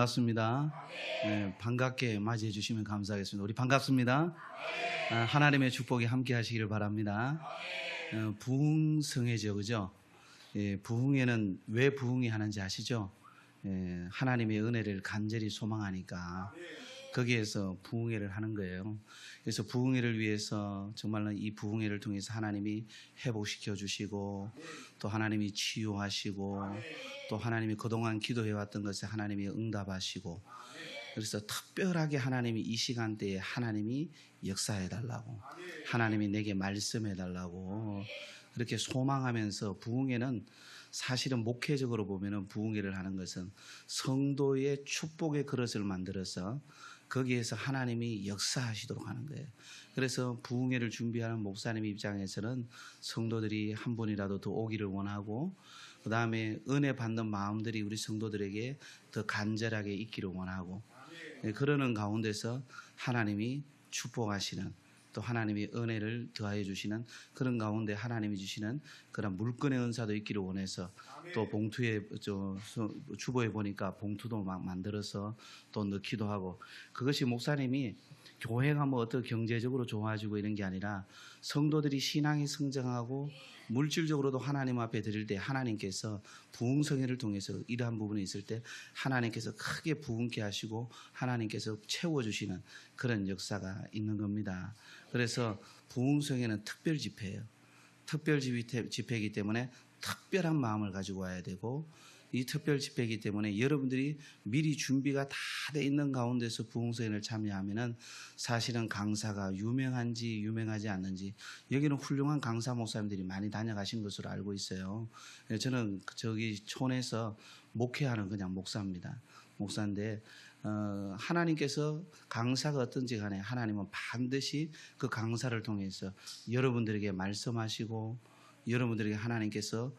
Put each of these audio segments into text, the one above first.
반갑습니다. 네, 반갑게 맞이해 주시면 감사하겠습니다. 우리 반갑습니다. 하나님의 축복이 함께 하시기를 바랍니다. 부흥성회죠, 그죠? 예, 부흥회는 왜 부흥이 하는지 아시죠? 예, 하나님의 은혜를 간절히 소망하니까 거기에서 부흥회를 하는 거예요. 그래서 부흥회를 위해서 정말로 이 부흥회를 통해서 하나님이 회복시켜 주시고 또 하나님이 치유하시고 또 하나님이 그동안 기도해왔던 것에 하나님이 응답하시고, 그래서 특별하게 하나님이 이 시간대에 하나님이 역사해달라고, 하나님이 내게 말씀해달라고 그렇게 소망하면서, 부흥회는 사실은 목회적으로 보면은 부흥회를 하는 것은 성도의 축복의 그릇을 만들어서 거기에서 하나님이 역사하시도록 하는 거예요. 그래서 부흥회를 준비하는 목사님 입장에서는 성도들이 한 분이라도 더 오기를 원하고, 그 다음에 은혜 받는 마음들이 우리 성도들에게 더 간절하게 있기를 원하고, 그러는 가운데서 하나님이 축복하시는, 또 하나님이 은혜를 더하여 주시는 그런 가운데 하나님이 주시는 그런 물건의 은사도 있기를 원해서, 또 봉투에 주보에 보니까 봉투도 막 만들어서 또 넣기도 하고, 그것이 목사님이 교회가 뭐 어떻게 경제적으로 좋아지고 이런 게 아니라 성도들이 신앙이 성장하고 물질적으로도 하나님 앞에 드릴 때 하나님께서 부흥성회를 통해서 이러한 부분이 있을 때 하나님께서 크게 부흥케 하시고 하나님께서 채워주시는 그런 역사가 있는 겁니다. 그래서 부흥성회는 특별 집회예요. 특별 집회이기 때문에 특별한 마음을 가지고 와야 되고, 이 특별 집회이기 때문에 여러분들이 미리 준비가 다 돼 있는 가운데서 부흥성회를 참여하면은 사실은 강사가 유명한지 유명하지 않는지, 여기는 훌륭한 강사 목사님들이 많이 다녀가신 것으로 알고 있어요. 저는 저기 촌에서 목회하는 그냥 목사입니다. 목사인데 하나님께서 강사가 어떤지 간에 하나님은 반드시 그 강사를 통해서 여러분들에게 말씀하시고 여러분들에게 하나님께서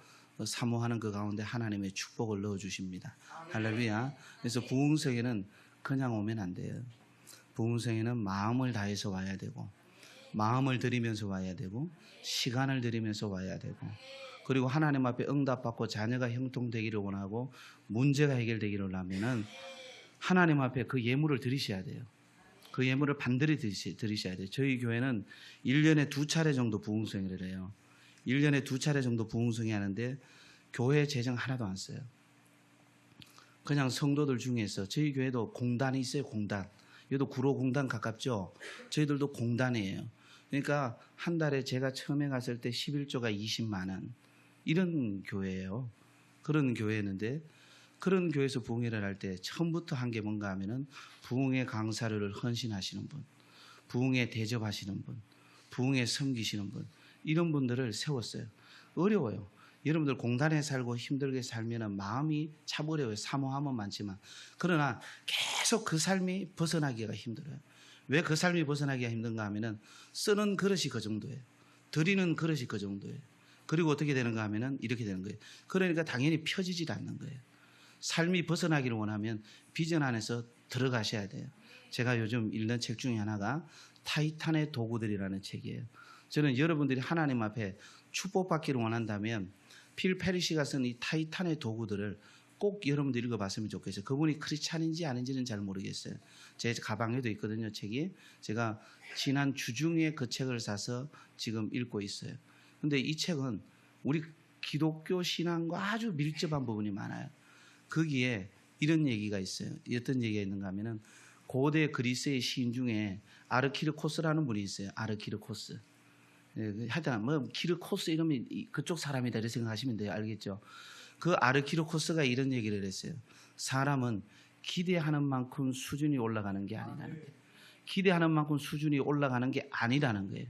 사모하는 그 가운데 하나님의 축복을 넣어주십니다. 할렐루야. 그래서 부흥성회는 그냥 오면 안 돼요. 부흥성회는 마음을 다해서 와야 되고, 마음을 들이면서 와야 되고, 시간을 들이면서 와야 되고, 그리고 하나님 앞에 응답받고 자녀가 형통되기를 원하고 문제가 해결되기를 하면은 하나님 앞에 그 예물을 드리셔야 돼요. 그 예물을 반드시 드리셔야 돼요. 저희 교회는 1년에 2차례 정도 부흥성회를 해요. 1년에 2차례 정도 부흥성회 하는데 교회 재정 하나도 안 써요. 그냥 성도들 중에서, 저희 교회도 공단이 있어요. 공단. 여기도 구로공단 가깝죠. 저희들도 공단이에요. 그러니까 한 달에 제가 처음에 갔을 때 11조가 20만 원, 이런 교회예요. 그런 교회였는데, 그런 교회에서 부흥회를 할 때 처음부터 한 게 뭔가 하면은 부흥회 강사를 헌신하시는 분, 부흥회 대접하시는 분, 부흥회 섬기시는 분, 이런 분들을 세웠어요. 어려워요. 여러분들 공단에 살고 힘들게 살면 마음이 참 어려워요. 사모함은 많지만. 그러나 계속 그 삶이 벗어나기가 힘들어요. 왜 그 삶이 벗어나기가 힘든가 하면은 쓰는 그릇이 그 정도예요. 드리는 그릇이 그 정도예요. 그리고 어떻게 되는가 하면은 이렇게 되는 거예요. 그러니까 당연히 펴지질 않는 거예요. 삶이 벗어나기를 원하면 비전 안에서 들어가셔야 돼요. 제가 요즘 읽는 책 중에 하나가 타이탄의 도구들이라는 책이에요. 저는 여러분들이 하나님 앞에 축복받기를 원한다면 필 페리시가 쓴 이 타이탄의 도구들을 꼭 여러분들 읽어봤으면 좋겠어요. 그분이 크리스찬인지 아닌지는 잘 모르겠어요. 제 가방에도 있거든요, 책이. 제가 지난 주중에 그 책을 사서 지금 읽고 있어요. 근데 이 책은 우리 기독교 신앙과 아주 밀접한 부분이 많아요. 거기에 이런 얘기가 있어요. 어떤 얘기가 있는가 하면은 고대 그리스의 시인 중에 아르키르코스라는 분이 있어요. 아르키르코스. 하여튼 뭐 키르코스 이러면 그쪽 사람이다 이렇게 생각하시면 돼요. 알겠죠? 그 아르키르코스가 이런 얘기를 했어요. 사람은 기대하는 만큼 수준이 올라가는 게 아니라는 거예요. 기대하는 만큼 수준이 올라가는 게 아니라는 거예요.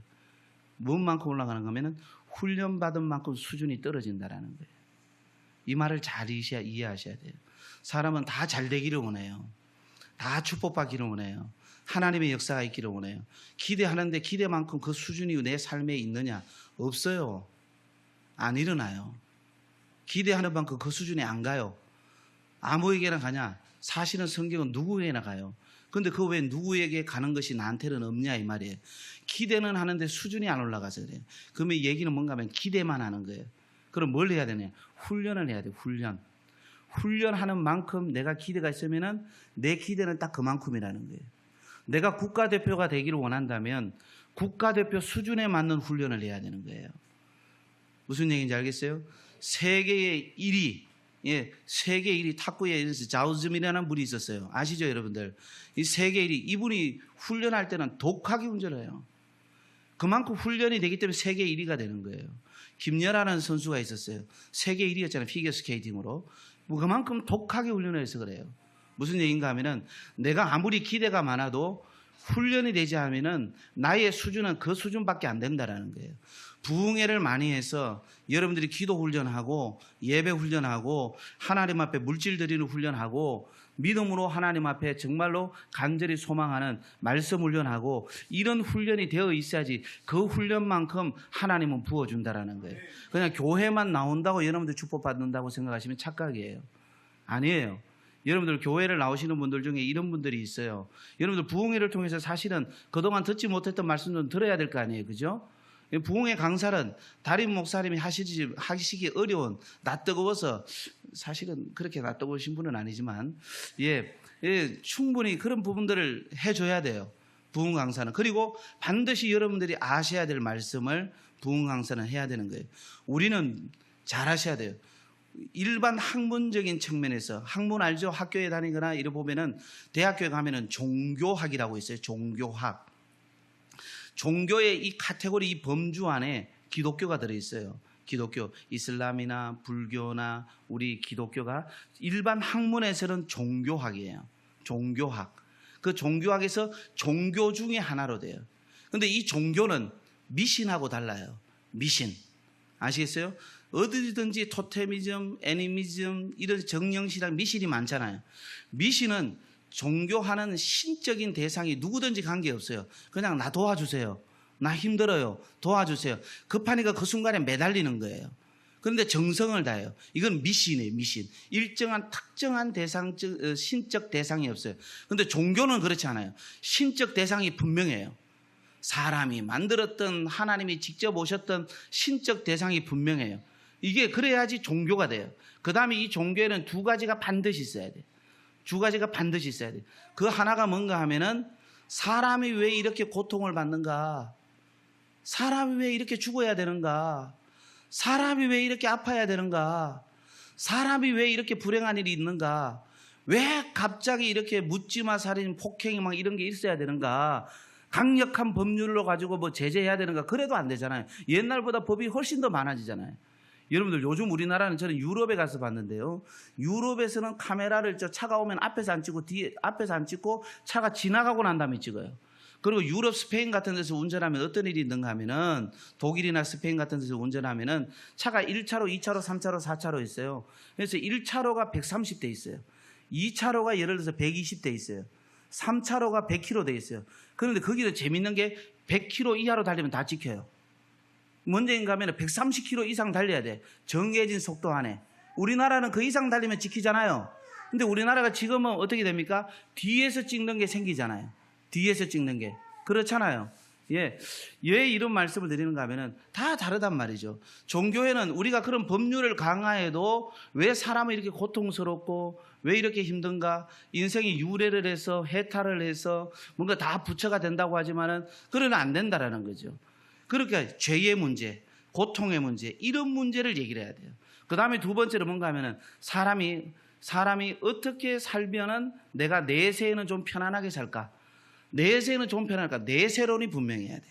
무엇만큼 올라가는 거면은 훈련받은 만큼 수준이 떨어진다라는 거예요. 이 말을 잘 이해하셔야 돼요. 사람은 다 잘 되기를 원해요. 다 축복받기를 원해요. 하나님의 역사가 있기를 원해요. 기대하는데 기대만큼 그 수준이 내 삶에 있느냐? 없어요. 안 일어나요. 기대하는 만큼 그 수준에 안 가요. 아무에게나 가냐? 사실은 성경은 누구에게나 가요. 그런데 그 왜 누구에게 가는 것이 나한테는 없냐 이 말이에요. 기대는 하는데 수준이 안 올라가서 그래요. 그러면 얘기는 뭔가 하면 기대만 하는 거예요. 그럼 뭘 해야 되냐? 훈련을 해야 돼요. 훈련. 훈련하는 만큼 내가 기대가 있으면은 내 기대는 딱 그만큼이라는 거예요. 내가 국가대표가 되기를 원한다면 국가대표 수준에 맞는 훈련을 해야 되는 거예요. 무슨 얘기인지 알겠어요? 세계의 1위, 세계 1위 탁구에 자우즈민이라는 분이 있었어요. 아시죠, 여러분들? 이 세계 1위, 이분이 훈련할 때는 독하게 운전해요. 그만큼 훈련이 되기 때문에 세계 1위가 되는 거예요. 김연아라는 선수가 있었어요. 세계 1위였잖아요. 피겨스케이팅으로. 그만큼 독하게 훈련을 해서 그래요. 무슨 얘기인가 하면은 내가 아무리 기대가 많아도 훈련이 되지 않으면은 나의 수준은 그 수준밖에 안 된다라는 거예요. 부흥회를 많이 해서 여러분들이 기도 훈련하고 예배 훈련하고 하나님 앞에 물질 드리는 훈련하고 믿음으로 하나님 앞에 정말로 간절히 소망하는 말씀 훈련하고 이런 훈련이 되어 있어야지 그 훈련만큼 하나님은 부어준다라는 거예요. 그냥 교회만 나온다고 여러분들 축복받는다고 생각하시면 착각이에요. 아니에요. 여러분들 교회를 나오시는 분들 중에 이런 분들이 있어요. 여러분들 부흥회를 통해서 사실은 그동안 듣지 못했던 말씀도 들어야 될 거 아니에요. 그죠? 부흥회 강사는 담임 목사님이 하시기 어려운 낯뜨거워서 사실은 그렇게 낯뜨거우신 분은 아니지만 충분히 그런 부분들을 해줘야 돼요. 부흥 강사는. 그리고 반드시 여러분들이 아셔야 될 말씀을 부흥 강사는 해야 되는 거예요. 우리는 잘 하셔야 돼요. 일반 학문적인 측면에서 학문 알죠? 학교에 다니거나 이래 보면은 대학교에 가면은 종교학이라고 있어요. 종교학. 종교의 이 카테고리, 이 범주 안에 기독교가 들어있어요. 기독교, 이슬람이나 불교나 우리 기독교가 일반 학문에서는 종교학이에요. 종교학. 그 종교학에서 종교 중에 하나로 돼요. 그런데 이 종교는 미신하고 달라요. 미신. 아시겠어요? 어디든지 토테미즘, 애니미즘 이런 정령신학 미신이 많잖아요. 미신은 종교하는 신적인 대상이 누구든지 관계없어요. 그냥 나 도와주세요. 나 힘들어요. 도와주세요. 급하니까 그 순간에 매달리는 거예요. 그런데 정성을 다해요. 이건 미신이에요. 미신. 일정한 특정한 신적 대상이 없어요. 그런데 종교는 그렇지 않아요. 신적 대상이 분명해요. 사람이 만들었던 하나님이 직접 오셨던 신적 대상이 분명해요. 이게 그래야지 종교가 돼요. 그 다음에 이 종교에는 두 가지가 반드시 있어야 돼요. 두 가지가 반드시 있어야 돼요. 그 하나가 뭔가 하면은 사람이 왜 이렇게 고통을 받는가? 사람이 왜 이렇게 죽어야 되는가? 사람이 왜 이렇게 아파야 되는가? 사람이 왜 이렇게 불행한 일이 있는가? 왜 갑자기 이렇게 묻지마 살인, 폭행이 막 이런 게 있어야 되는가? 강력한 법률로 가지고 뭐 제재해야 되는가? 그래도 안 되잖아요. 옛날보다 법이 훨씬 더 많아지잖아요. 여러분들 요즘 우리나라는 저는 유럽에 가서 봤는데요. 유럽에서는 카메라를 차가 오면 앞에서 안 찍고 앞에서 안 찍고 차가 지나가고 난 다음에 찍어요. 그리고 유럽, 스페인 같은 데서 운전하면 어떤 일이 있는가 하면은 독일이나 스페인 같은 데서 운전하면은 차가 1차로, 2차로, 3차로, 4차로 있어요. 그래서 1차로가 130대 있어요. 2차로가 예를 들어서 120대 있어요. 3차로가 100km 돼 있어요. 그런데 거기서 재밌는 게 100km 이하로 달리면 다 찍혀요. 문제인가 하면 130km 이상 달려야 돼. 정해진 속도 안에. 우리나라는 그 이상 달리면 지키잖아요. 근데 우리나라가 지금은 어떻게 됩니까? 뒤에서 찍는 게 생기잖아요. 뒤에서 찍는 게. 그렇잖아요. 왜 이런 말씀을 드리는가 하면은 다 다르단 말이죠. 종교에는 우리가 그런 법률을 강화해도 왜 사람이 이렇게 고통스럽고 왜 이렇게 힘든가? 인생이 유래를 해서 해탈을 해서 뭔가 다 부처가 된다고 하지만은 그러면 안 된다라는 거죠. 그러니까 죄의 문제, 고통의 문제, 이런 문제를 얘기를 해야 돼요. 그 다음에 두 번째로 뭔가 하면은 사람이 어떻게 살면은 내가 내세에는 좀 편안하게 살까? 내세에는 좀 편할까? 내세론이 분명해야 돼.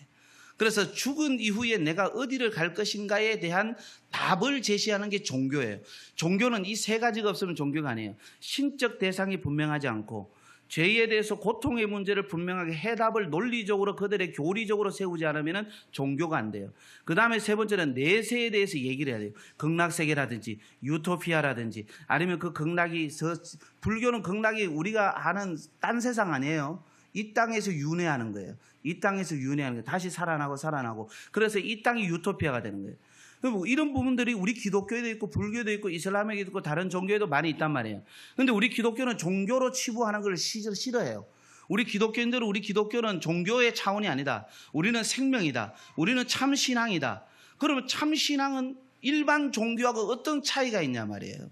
그래서 죽은 이후에 내가 어디를 갈 것인가에 대한 답을 제시하는 게 종교예요. 종교는 이 세 가지가 없으면 종교가 아니에요. 신적 대상이 분명하지 않고 죄에 대해서 고통의 문제를 분명하게 해답을 논리적으로 그들의 교리적으로 세우지 않으면 종교가 안 돼요. 그 다음에 세 번째는 내세에 대해서 얘기를 해야 돼요. 극락세계라든지 유토피아라든지 아니면 그 극락이 불교는 극락이 우리가 아는 딴 세상 아니에요. 이 땅에서 윤회하는 거예요. 이 땅에서 윤회하는 거예요. 다시 살아나고 그래서 이 땅이 유토피아가 되는 거예요. 이런 부분들이 우리 기독교에도 있고 불교도 있고 이슬람에도 있고 다른 종교에도 많이 있단 말이에요. 그런데 우리 기독교는 종교로 치부하는 걸 싫어해요. 우리 기독교는 종교의 차원이 아니다. 우리는 생명이다. 우리는 참신앙이다. 그러면 참신앙은 일반 종교하고 어떤 차이가 있냐 말이에요.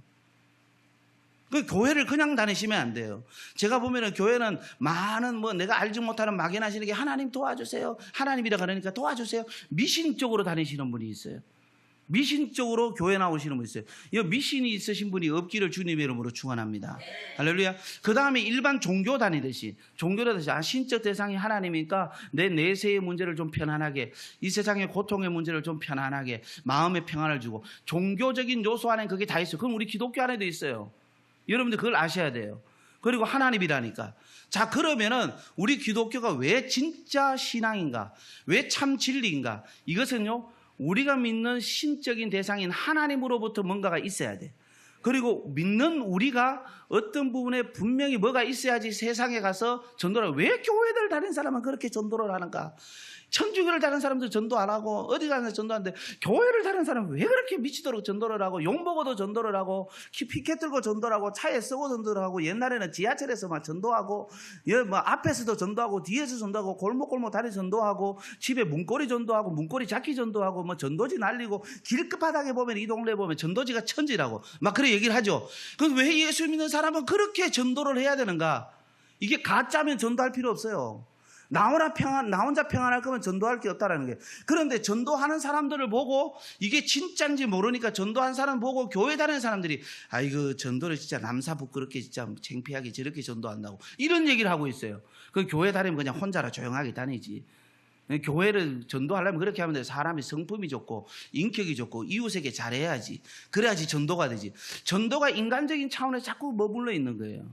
그 교회를 그냥 다니시면 안 돼요. 제가 보면은 교회는 많은 내가 알지 못하는 막연하시는 게 하나님 도와주세요. 하나님이라 그러니까 도와주세요. 미신적으로 다니시는 분이 있어요. 미신적으로 교회 나오시는 분 있어요. 이 미신이 있으신 분이 없기를 주님의 이름으로 축원합니다. 할렐루야. 그 다음에 일반 종교 다니듯이 신적 대상이 하나님이니까 내 내세의 문제를 좀 편안하게, 이 세상의 고통의 문제를 좀 편안하게, 마음의 평안을 주고, 종교적인 요소 안에 그게 다 있어요. 그럼 우리 기독교 안에도 있어요. 여러분들 그걸 아셔야 돼요. 그리고 하나님이라니까. 자, 그러면은 우리 기독교가 왜 진짜 신앙인가? 왜 참 진리인가? 이것은요, 우리가 믿는 신적인 대상인 하나님으로부터 뭔가가 있어야 돼. 그리고 믿는 우리가 어떤 부분에 분명히 뭐가 있어야지 세상에 가서 전도를. 왜 교회들 다니는 사람은 그렇게 전도를 하는가? 천주교를 다니는 사람도 전도 안 하고 어디 가서 전도하는데, 교회를 다니는 사람은 왜 그렇게 미치도록 전도를 하고, 용보고도 전도를 하고, 피켓 들고 전도를 하고, 차에 쓰고 전도를 하고, 옛날에는 지하철에서 막 전도하고, 앞에서도 전도하고, 뒤에서 전도하고, 골목골목 다니 전도하고, 집에 문고리 전도하고, 문고리 잡기 전도하고, 전도지 날리고, 길 끝바닥에 보면, 이 동네에 보면 전도지가 천지라고 막 그래 얘기를 하죠. 그럼 왜 예수 믿는 사람은 그렇게 전도를 해야 되는가? 이게 가짜면 전도할 필요 없어요. 나 혼자 평안할 거면 전도할 게 없다라는 게. 그런데 전도하는 사람들을 보고 이게 진짜인지 모르니까, 전도한 사람 보고 교회 다니는 사람들이 아이고 전도를 진짜 남사 부끄럽게 진짜 창피하게 저렇게 전도한다고 이런 얘기를 하고 있어요. 그 교회 다니면 그냥 혼자라 조용하게 다니지. 교회를 전도하려면 그렇게 하면 돼요. 사람이 성품이 좋고 인격이 좋고 이웃에게 잘해야지. 그래야지 전도가 되지. 전도가 인간적인 차원에 자꾸 머물러 있는 거예요.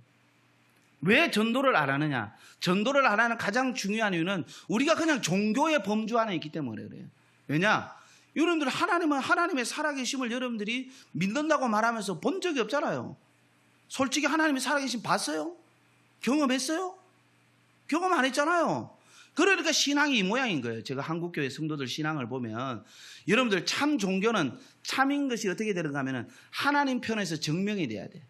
왜 전도를 안 하느냐? 전도를 안 하는 가장 중요한 이유는 우리가 그냥 종교의 범주 안에 있기 때문에 그래요. 왜냐? 여러분들 하나님은 하나님의 살아계심을 여러분들이 믿는다고 말하면서 본 적이 없잖아요. 솔직히 하나님의 살아계심 봤어요? 경험했어요? 경험 안 했잖아요. 그러니까 신앙이 이 모양인 거예요. 제가 한국교회 성도들 신앙을 보면, 여러분들 참 종교는 참인 것이 어떻게 되는가 하면 하나님 편에서 증명이 돼야 돼.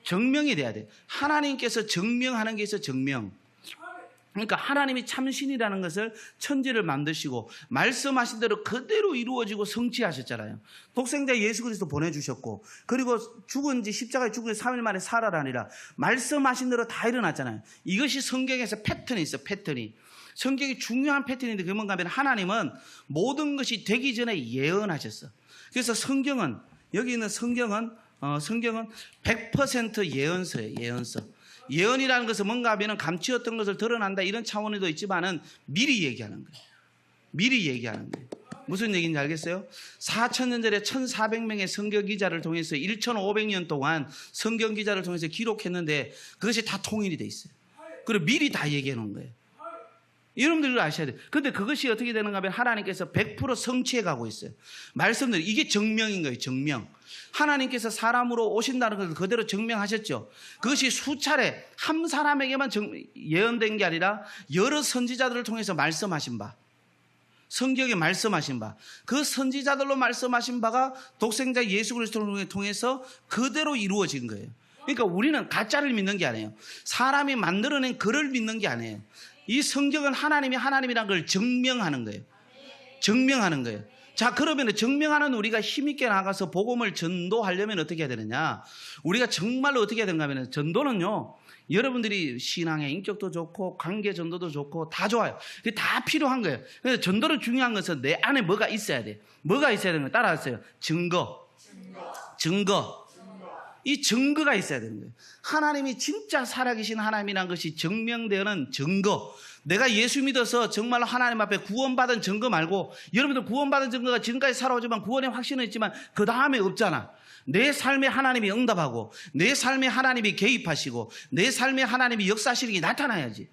증명이 돼야 돼. 하나님께서 증명하는 게 있어. 증명. 그러니까 하나님이 참신이라는 것을 천지를 만드시고 말씀하신 대로 그대로 이루어지고 성취하셨잖아요. 독생자 예수 그리스도 보내주셨고, 그리고 십자가에 죽은 지 3일 만에 살아나니라 말씀하신 대로 다 일어났잖아요. 이것이 성경에서 패턴이 있어. 패턴이. 성경이 중요한 패턴인데 그게 뭔가 하면 하나님은 모든 것이 되기 전에 예언하셨어. 그래서 성경은, 여기 있는 성경은 100% 예언서예요. 예언서. 예언이라는 것은 뭔가 하면 감추었던 것을 드러난다 이런 차원에도 있지만은 미리 얘기하는 거예요. 미리 얘기하는 거예요. 무슨 얘기인지 알겠어요? 4,000년 전에 1,400명의 성경 기자를 통해서 1,500년 동안 성경 기자를 통해서 기록했는데 그것이 다 통일이 돼 있어요. 그리고 미리 다 얘기해 놓은 거예요. 여러분들 아셔야 돼요. 근데 그것이 어떻게 되는가 하면 하나님께서 100% 성취해 가고 있어요. 말씀들, 이게 정명인 거예요. 정명. 하나님께서 사람으로 오신다는 것을 그대로 증명하셨죠. 그것이 수차례 한 사람에게만 예언된 게 아니라 여러 선지자들을 통해서 말씀하신 바, 성경에 말씀하신 바, 그 선지자들로 말씀하신 바가 독생자 예수 그리스도를 통해서 그대로 이루어진 거예요. 그러니까 우리는 가짜를 믿는 게 아니에요. 사람이 만들어낸 글을 믿는 게 아니에요. 이 성경은 하나님이 하나님이라는 걸 증명하는 거예요. 증명하는 거예요. 자, 그러면 증명하는 우리가 힘있게 나가서 복음을 전도하려면 어떻게 해야 되느냐? 우리가 정말로 어떻게 해야 되는가 하면, 전도는요, 여러분들이 신앙의 인격도 좋고 관계 전도도 좋고 다 좋아요. 그게 다 필요한 거예요. 그래서 전도를 중요한 것은 내 안에 뭐가 있어야 돼. 뭐가 있어야 되는 거예요? 따라하세요. 증거. 이 증거가 있어야 되는 거예요. 하나님이 진짜 살아계신 하나님이라는 것이 증명되는 증거. 내가 예수 믿어서 정말로 하나님 앞에 구원받은 증거 말고, 여러분들 구원받은 증거가 지금까지 살아오지만 구원의 확신은 있지만 그 다음에 없잖아. 내 삶에 하나님이 응답하고 내 삶에 하나님이 개입하시고 내 삶에 하나님이 역사하시는 게 나타나야지.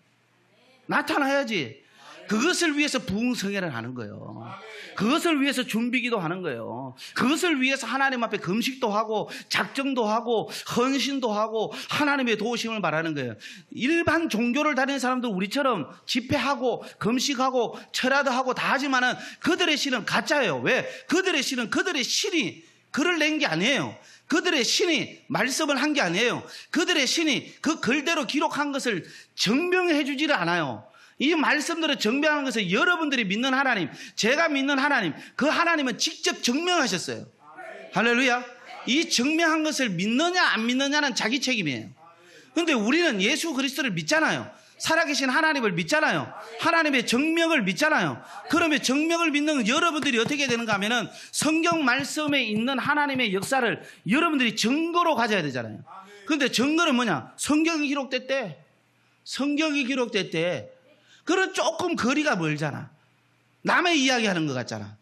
그것을 위해서 부흥성회를 하는 거예요. 그것을 위해서 준비기도 하는 거예요. 그것을 위해서 하나님 앞에 금식도 하고 작정도 하고 헌신도 하고 하나님의 도우심을 바라는 거예요. 일반 종교를 다니는 사람들 우리처럼 집회하고 금식하고 철야도 하고 다 하지만은 그들의 신은 가짜예요. 왜? 그들의 신은 그들의 신이 글을 낸 게 아니에요. 그들의 신이 말씀을 한 게 아니에요. 그들의 신이 그 글대로 기록한 것을 증명해 주지를 않아요. 이 말씀들을 증명하는 것은 여러분들이 믿는 하나님, 제가 믿는 하나님, 그 하나님은 직접 증명하셨어요. 할렐루야. 이 증명한 것을 믿느냐 안 믿느냐는 자기 책임이에요. 그런데 우리는 예수 그리스도를 믿잖아요. 살아계신 하나님을 믿잖아요. 하나님의 증명을 믿잖아요. 그러면 증명을 믿는 여러분들이 어떻게 되는가 하면은 성경 말씀에 있는 하나님의 역사를 여러분들이 증거로 가져야 되잖아요. 그런데 증거는 뭐냐? 성경이 기록됐대. 성경이 기록됐대. 그런 조금 거리가 멀잖아. 남의 이야기하는 것 같잖아.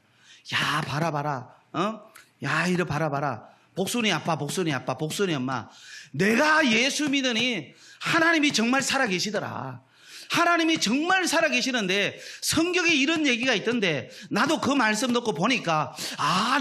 야, 봐라. 야, 이래 봐라. 복순이 아빠, 복순이 엄마. 내가 예수 믿으니 하나님이 정말 살아계시더라. 하나님이 정말 살아계시는데 성경에 이런 얘기가 있던데 나도 그 말씀 듣고 보니까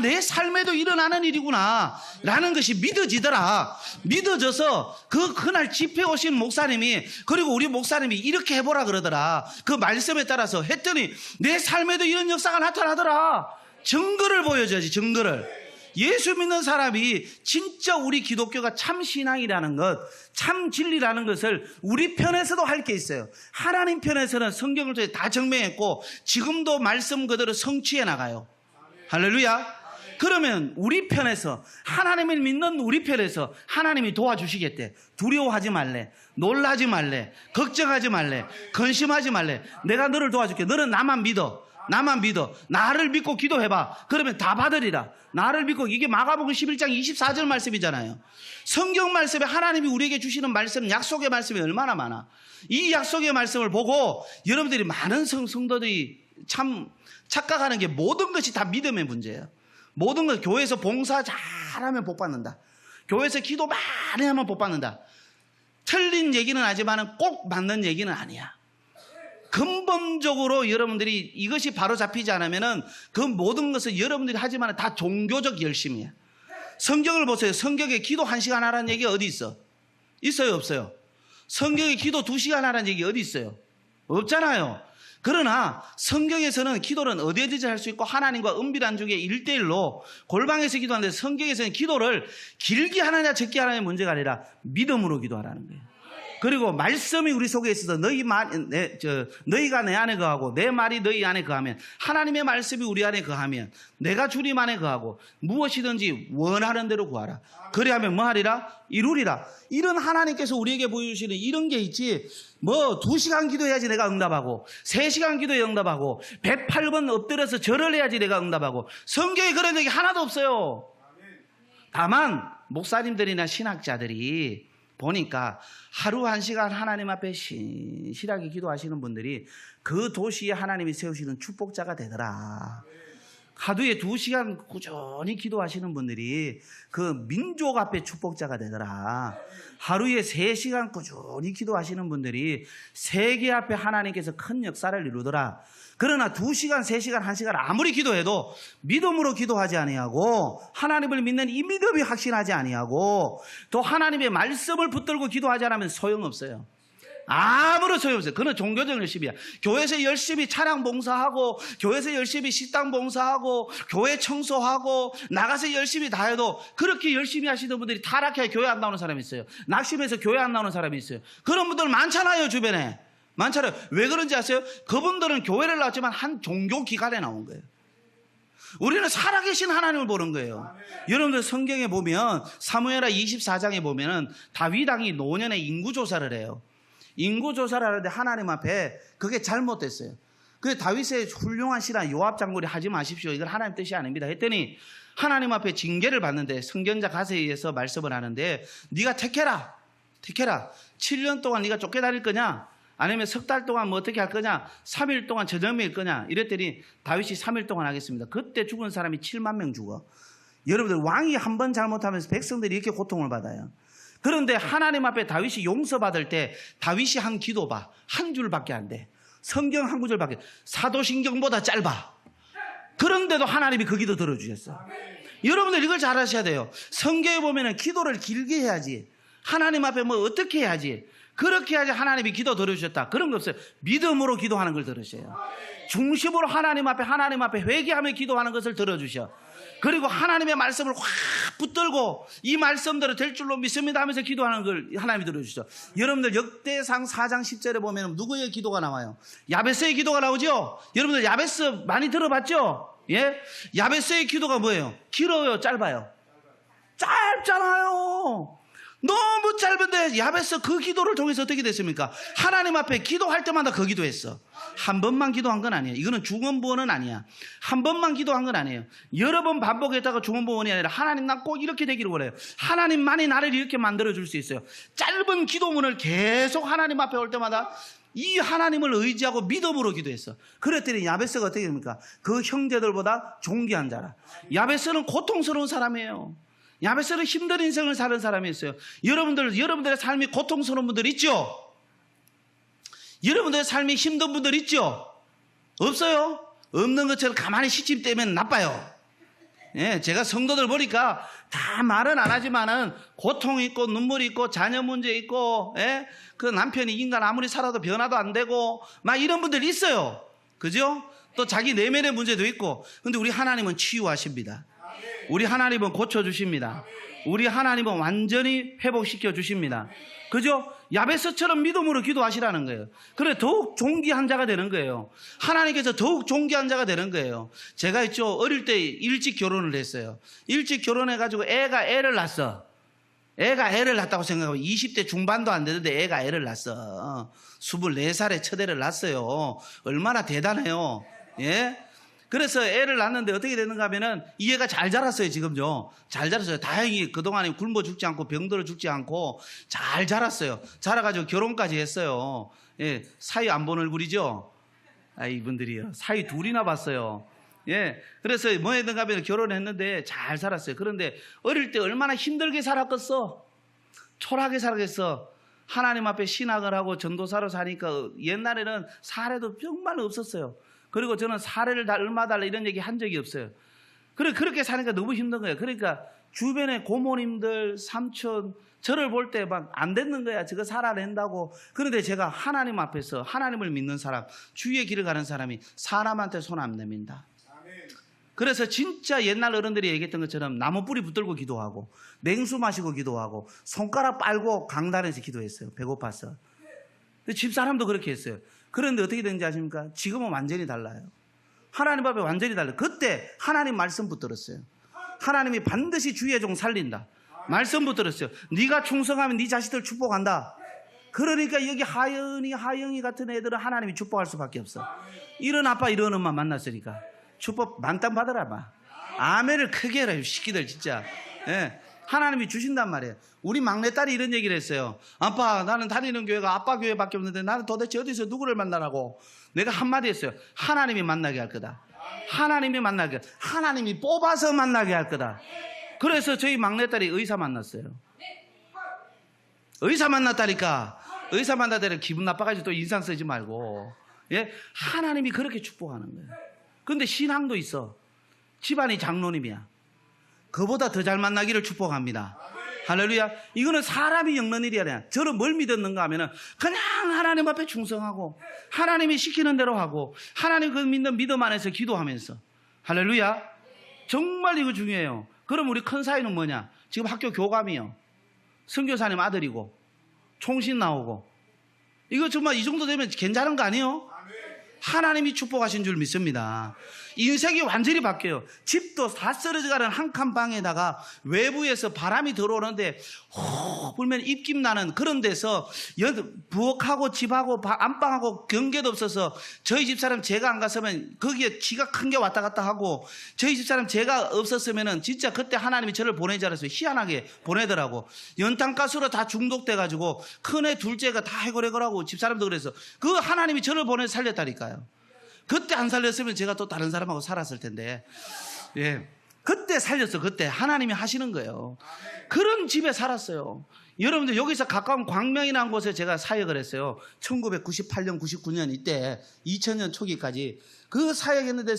내 삶에도 일어나는 일이구나 라는 것이 믿어지더라. 믿어져서 그날 집회 오신 목사님이 그리고 우리 목사님이 이렇게 해보라 그러더라. 그 말씀에 따라서 했더니 내 삶에도 이런 역사가 나타나더라. 증거를 보여줘야지. 증거를. 예수 믿는 사람이 진짜 우리 기독교가 참 신앙이라는 것, 참 진리라는 것을 우리 편에서도 할 게 있어요. 하나님 편에서는 성경을 통해 다 증명했고 지금도 말씀 그대로 성취해 나가요. 할렐루야. 그러면 우리 편에서, 하나님을 믿는 우리 편에서 하나님이 도와주시겠대. 두려워하지 말래, 놀라지 말래, 걱정하지 말래, 근심하지 말래. 내가 너를 도와줄게. 너는 나만 믿어. 나를 믿고 기도해봐. 그러면 다 받으리라. 나를 믿고. 이게 마가복음 11장 24절 말씀이잖아요. 성경 말씀에 하나님이 우리에게 주시는 말씀, 약속의 말씀이 얼마나 많아. 이 약속의 말씀을 보고 여러분들이 많은 성도들이 참 착각하는 게 모든 것이 다 믿음의 문제예요. 모든 것. 교회에서 봉사 잘하면 복 받는다. 교회에서 기도 많이 하면 복 받는다. 틀린 얘기는 하지만 꼭 맞는 얘기는 아니야. 근본적으로 여러분들이 이것이 바로 잡히지 않으면은 그 모든 것을 여러분들이 하지만 다 종교적 열심이에요. 성경을 보세요. 성경에 기도 1시간 하라는 얘기 어디 있어? 있어요, 없어요? 성경에 기도 2시간 하라는 얘기 어디 있어요? 없잖아요. 그러나 성경에서는 기도는 어디든지 할 수 있고 하나님과 은밀한 중에 1대1로 골방에서 기도하는데 성경에서는 기도를 길게 하느냐 적게 하느냐의 문제가 아니라 믿음으로 기도하라는 거예요. 그리고 말씀이 우리 속에 있어서 너희가 내 안에 거하고 내 말이 너희 안에 거하면, 하나님의 말씀이 우리 안에 거하면 내가 주님 안에 거하고 무엇이든지 원하는 대로 구하라. 그리하면 뭐 하리라? 이루리라. 이런 하나님께서 우리에게 보여주시는 이런 게 있지. 2시간 기도해야지 내가 응답하고 3시간 기도해 응답하고 108번 엎드려서 절을 해야지 내가 응답하고, 성경에 그런 얘기 하나도 없어요. 다만 목사님들이나 신학자들이 보니까 하루 1시간 하나님 앞에 신실하게 기도하시는 분들이 그 도시에 하나님이 세우시는 축복자가 되더라. 하루에 2시간 꾸준히 기도하시는 분들이 그 민족 앞에 축복자가 되더라. 하루에 3시간 꾸준히 기도하시는 분들이 세계 앞에 하나님께서 큰 역사를 이루더라. 그러나 2시간, 3시간, 1시간 아무리 기도해도 믿음으로 기도하지 아니하고 하나님을 믿는 이 믿음이 확신하지 아니하고 또 하나님의 말씀을 붙들고 기도하지 않으면 소용없어요. 아무런 소용없어요. 그건 종교적 열심이야. 교회에서 열심히 차량 봉사하고 교회에서 열심히 식당 봉사하고 교회 청소하고 나가서 열심히 다 해도 그렇게 열심히 하시는 분들이 타락해 교회 안 나오는 사람이 있어요. 낙심해서 교회 안 나오는 사람이 있어요. 그런 분들 많잖아요. 주변에 많잖아요. 왜 그런지 아세요? 그분들은 교회를 나왔지만 한 종교기관에 나온 거예요. 우리는 살아계신 하나님을 보는 거예요. 여러분들 성경에 보면 사무엘하 24장에 보면 다윗 왕이 노년에 인구조사를 해요. 인구조사를 하는데 하나님 앞에 그게 잘못됐어요. 그래서 다윗의 훌륭한 신하 요압 장군이 하지 마십시오. 이건 하나님 뜻이 아닙니다. 했더니 하나님 앞에 징계를 받는데 성경자 가세에 의해서 말씀을 하는데 네가 택해라. 7년 동안 네가 쫓겨다닐 거냐? 아니면 석 달 동안 뭐 어떻게 할 거냐? 3일 동안 저녁일 거냐? 이랬더니 다윗이 3일 동안 하겠습니다. 그때 죽은 사람이 7만 명 죽어. 여러분들 왕이 한 번 잘못하면서 백성들이 이렇게 고통을 받아요. 그런데 하나님 앞에 다윗이 용서받을 때 다윗이 한 기도 봐. 한 줄밖에 안 돼. 성경 한 구절밖에. 사도신경보다 짧아. 그런데도 하나님이 그 기도 들어주셨어. 여러분들 이걸 잘 아셔야 돼요. 성경에 보면은 기도를 길게 해야지. 하나님 앞에 뭐 어떻게 해야지. 그렇게 해야지 하나님이 기도 들어주셨다. 그런 거 없어요. 믿음으로 기도하는 걸 들으셔요. 중심으로 하나님 앞에 회개하며 기도하는 것을 들어주셔. 그리고 하나님의 말씀을 확 붙들고 이 말씀대로 될 줄로 믿습니다 하면서 기도하는 걸 하나님이 들어주시죠. 여러분들 역대상 4장 10절에 보면 누구의 기도가 나와요? 야베스의 기도가 나오죠. 여러분들 야베스 많이 들어봤죠? 예? 야베스의 기도가 뭐예요? 길어요, 짧아요? 짧잖아요. 너무 짧은데 야베스 그 기도를 통해서 어떻게 됐습니까? 하나님 앞에 기도할 때마다 그 기도했어. 한 번만 기도한 건 아니에요. 이거는 중언부언은 아니야. 한 번만 기도한 건 아니에요. 여러 번 반복했다가 중언부언이 아니라 하나님 나 꼭 이렇게 되기를 원해요. 하나님만이 나를 이렇게 만들어줄 수 있어요. 짧은 기도문을 계속 하나님 앞에 올 때마다 이 하나님을 의지하고 믿음으로 기도했어. 그랬더니 야베스가 어떻게 됩니까? 그 형제들보다 존귀한 자라. 야베스는 고통스러운 사람이에요. 야베스는 힘든 인생을 사는 사람이었어요. 여러분들의 삶이 고통스러운 분들 있죠? 여러분들의 삶이 힘든 분들 있죠? 없어요? 없는 것처럼 가만히 시침대면 나빠요. 예, 제가 성도들 보니까 다 말은 안 하지만은 고통이 있고 눈물이 있고 자녀 문제 있고, 예? 그 남편이 인간 아무리 살아도 변화도 안 되고 막 이런 분들 있어요. 그죠? 또 자기 내면의 문제도 있고. 근데 우리 하나님은 치유하십니다. 우리 하나님은 고쳐주십니다. 우리 하나님은 완전히 회복시켜 주십니다. 그죠? 야베스처럼 믿음으로 기도하시라는 거예요. 그래 더욱 존귀한 자가 되는 거예요. 하나님께서 더욱 존귀한 자가 되는 거예요. 제가 있죠, 어릴 때 일찍 결혼을 했어요. 일찍 결혼해가지고 애가 애를 낳았어. 애가 애를 낳았다고 생각하고 20대 중반도 안 되는데 애가 애를 낳았어. 24살에 첫 애를 낳았어요. 얼마나 대단해요. 예? 그래서 애를 낳았는데 어떻게 되는가 하면은 이 애가 잘 자랐어요. 지금요. 잘 자랐어요. 다행히 그동안에 굶어 죽지 않고 병들어 죽지 않고 잘 자랐어요. 자라가지고 결혼까지 했어요. 예, 사위 안 본 얼굴이죠. 아, 이분들이요. 사위 둘이나 봤어요. 예, 그래서 뭐 했는가 하면 결혼했는데 잘 살았어요. 그런데 어릴 때 얼마나 힘들게 살았겠어. 초라하게 살았겠어. 하나님 앞에 신학을 하고 전도사로 사니까 옛날에는 사례도 정말 없었어요. 그리고 저는 사례를 얼마 달라 이런 얘기 한 적이 없어요. 그렇게 사니까 너무 힘든 거예요. 그러니까 주변에 고모님들, 삼촌, 저를 볼 때 막 안 됐는 거야. 저거 살아낸다고. 그런데 제가 하나님 앞에서 하나님을 믿는 사람, 주의 길을 가는 사람이 사람한테 손 안 내민다. 그래서 진짜 옛날 어른들이 얘기했던 것처럼 나무 뿌리 붙들고 기도하고 냉수 마시고 기도하고 손가락 빨고 강단에서 기도했어요. 배고파서. 집사람도 그렇게 했어요. 그런데 어떻게 되는지 아십니까? 지금은 완전히 달라요. 하나님 앞에 완전히 달라요. 그때 하나님 말씀 붙들었어요. 하나님이 반드시 주의 종 살린다. 말씀 붙들었어요. 네가 충성하면 네 자식들 축복한다. 그러니까 여기 하영이 같은 애들은 하나님이 축복할 수밖에 없어. 이런 아빠 이런 엄마 만났으니까 축복 만땅 받으라 마. 아멘을 크게 해라 시끼들 진짜. 예. 하나님이 주신단 말이에요. 우리 막내딸이 이런 얘기를 했어요. 아빠, 나는 다니는 교회가 아빠 교회밖에 없는데 나는 도대체 어디서 누구를 만나라고. 내가 한마디 했어요. 하나님이 만나게 할 거다. 하나님이 만나게, 하나님이 뽑아서 만나게 할 거다. 그래서 저희 막내딸이 의사 만났어요. 의사 만났다니까. 의사 만나다니까 기분 나빠가지고 또 인상 쓰지 말고. 예? 하나님이 그렇게 축복하는 거예요. 근데 신앙도 있어. 집안이 장로님이야. 그보다 더 잘 만나기를 축복합니다. 할렐루야. 이거는 사람이 엮는 일이 아니야. 저는 뭘 믿었는가 하면은 그냥 하나님 앞에 충성하고 하나님이 시키는 대로 하고 하나님 그 믿는 믿음 안에서 기도하면서. 할렐루야. 정말 이거 중요해요. 그럼 우리 큰 사위는 뭐냐? 지금 학교 교감이요. 선교사님 아들이고 총신 나오고. 이거 정말 이 정도 되면 괜찮은 거 아니에요? 하나님이 축복하신 줄 믿습니다. 인생이 완전히 바뀌어요. 집도 다 쓰러져가는 한 칸 방에다가 외부에서 바람이 들어오는데 호 불면 입김 나는 그런 데서 부엌하고 집하고 안방하고 경계도 없어서 저희 집사람 제가 안 갔으면 거기에 쥐가 큰 게 왔다 갔다 하고 저희 집사람 제가 없었으면은 진짜 그때 하나님이 저를 보내지 않았어요. 희한하게 보내더라고. 연탄가스로 다 중독돼가지고 큰애 둘째가 다 해고해고라고 집사람도 그래서 그 하나님이 저를 보내서 살렸다니까요. 그때 안 살렸으면 제가 또 다른 사람하고 살았을 텐데. 예. 그때 살렸어. 그때 하나님이 하시는 거예요. 그런 집에 살았어요. 여러분들 여기서 가까운 광명이라는 곳에 제가 사역을 했어요. 1998년 99년 이때 2000년 초기까지 그 사역했는데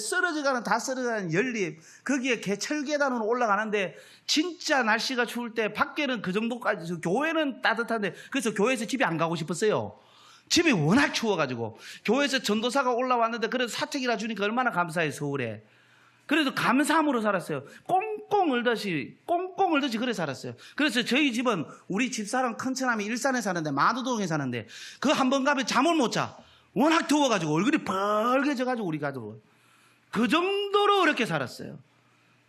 다 쓰러져가는 연립 거기에 철계단으로 올라가는데 진짜 날씨가 추울 때 밖에는 그 정도까지 교회는 따뜻한데 그래서 교회에서 집에 안 가고 싶었어요. 집이 워낙 추워가지고 교회에서 전도사가 올라왔는데 그래도 사택이라 주니까 얼마나 감사해. 서울에 그래도 감사함으로 살았어요. 꽁꽁 울듯이 그래 살았어요. 그래서 저희 집은 우리 집사람 큰 처남이 일산에 사는데 마두동에 사는데 그 한 번 가면 잠을 못 자. 워낙 더워가지고 얼굴이 빨개져가지고 우리 가족은 그 정도로 그렇게 살았어요.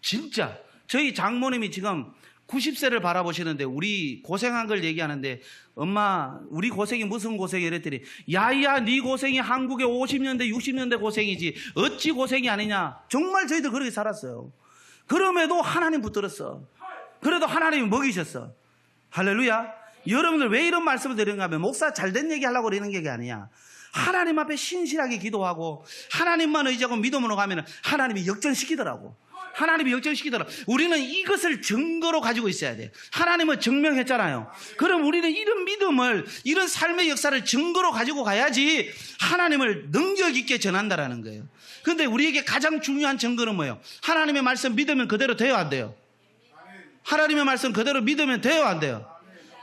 진짜 저희 장모님이 지금 90세를 바라보시는데 우리 고생한 걸 얘기하는데 엄마 우리 고생이 무슨 고생이 이랬더니 야야 네 고생이 한국의 50년대 60년대 고생이지 어찌 고생이 아니냐. 정말 저희들 그렇게 살았어요. 그럼에도 하나님 붙들었어. 그래도 하나님이 먹이셨어. 할렐루야. 여러분들 왜 이런 말씀을 드리는가 하면 목사 잘된 얘기 하려고 그러는 게 아니야. 하나님 앞에 신실하게 기도하고 하나님만 의지하고 믿음으로 가면 하나님이 역전시키더라고. 하나님이 역전시키더라. 우리는 이것을 증거로 가지고 있어야 돼. 하나님은 증명했잖아요. 그럼 우리는 이런 믿음을, 이런 삶의 역사를 증거로 가지고 가야지 하나님을 능력 있게 전한다라는 거예요. 그런데 우리에게 가장 중요한 증거는 뭐예요? 하나님의 말씀 믿으면 그대로 돼요, 안 돼요? 하나님의 말씀 그대로 믿으면 돼요, 안 돼요?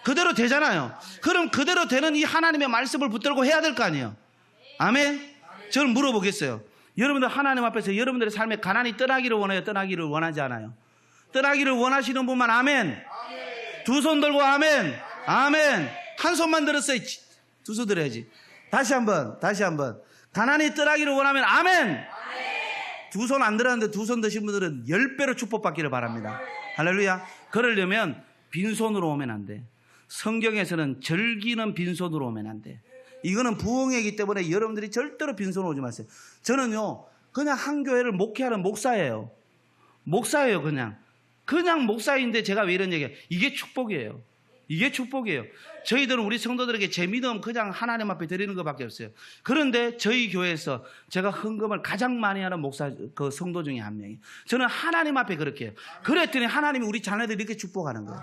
그대로 되잖아요. 그럼 그대로 되는 이 하나님의 말씀을 붙들고 해야 될 거 아니에요? 아멘? 저는 물어보겠어요. 여러분들 하나님 앞에서 여러분들의 삶에 가난이 떠나기를 원해요? 떠나기를 원하지 않아요? 떠나기를 원하시는 분만 아멘. 두 손 들고 아멘. 아멘. 한 손만 들었어요. 두 손 들어야지. 다시 한번. 가난이 떠나기를 원하면 아멘. 두 손 안 들었는데 두 손 드신 분들은 10배로 축복받기를 바랍니다. 할렐루야. 그러려면 빈손으로 오면 안 돼. 성경에서는 절기는 빈손으로 오면 안 돼. 이거는 부흥회이기 때문에 여러분들이 절대로 빈손으로 오지 마세요. 저는요 그냥 한 교회를 목회하는 목사예요. 그냥 목사인데 제가 왜 이런 얘기해요? 이게 축복이에요. 저희들은 우리 성도들에게 제 믿음 그냥 하나님 앞에 드리는 것밖에 없어요. 그런데 저희 교회에서 제가 헌금을 가장 많이 하는 목사 그 성도 중에 한 명이에요. 저는 하나님 앞에 그렇게 해요. 그랬더니 하나님이 우리 자녀들 이렇게 축복하는 거예요.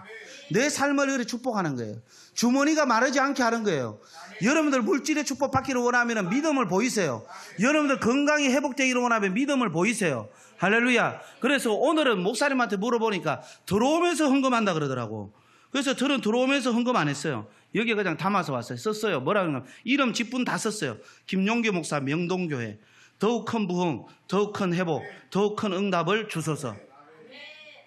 내 삶을 이렇게 축복하는 거예요. 주머니가 마르지 않게 하는 거예요. 여러분들 물질의 축복 받기를 원하면 믿음을 보이세요. 여러분들 건강이 회복되기를 원하면 믿음을 보이세요. 할렐루야. 그래서 오늘은 목사님한테 물어보니까 들어오면서 헌금한다 그러더라고. 그래서 저는 들어오면서 헌금 안 했어요. 여기 그냥 담아서 왔어요. 썼어요. 뭐라고 하면 이름 직분 다 썼어요. 김용규 목사 명동교회. 더욱 큰 부흥, 더욱 큰 회복, 더욱 큰 응답을 주소서.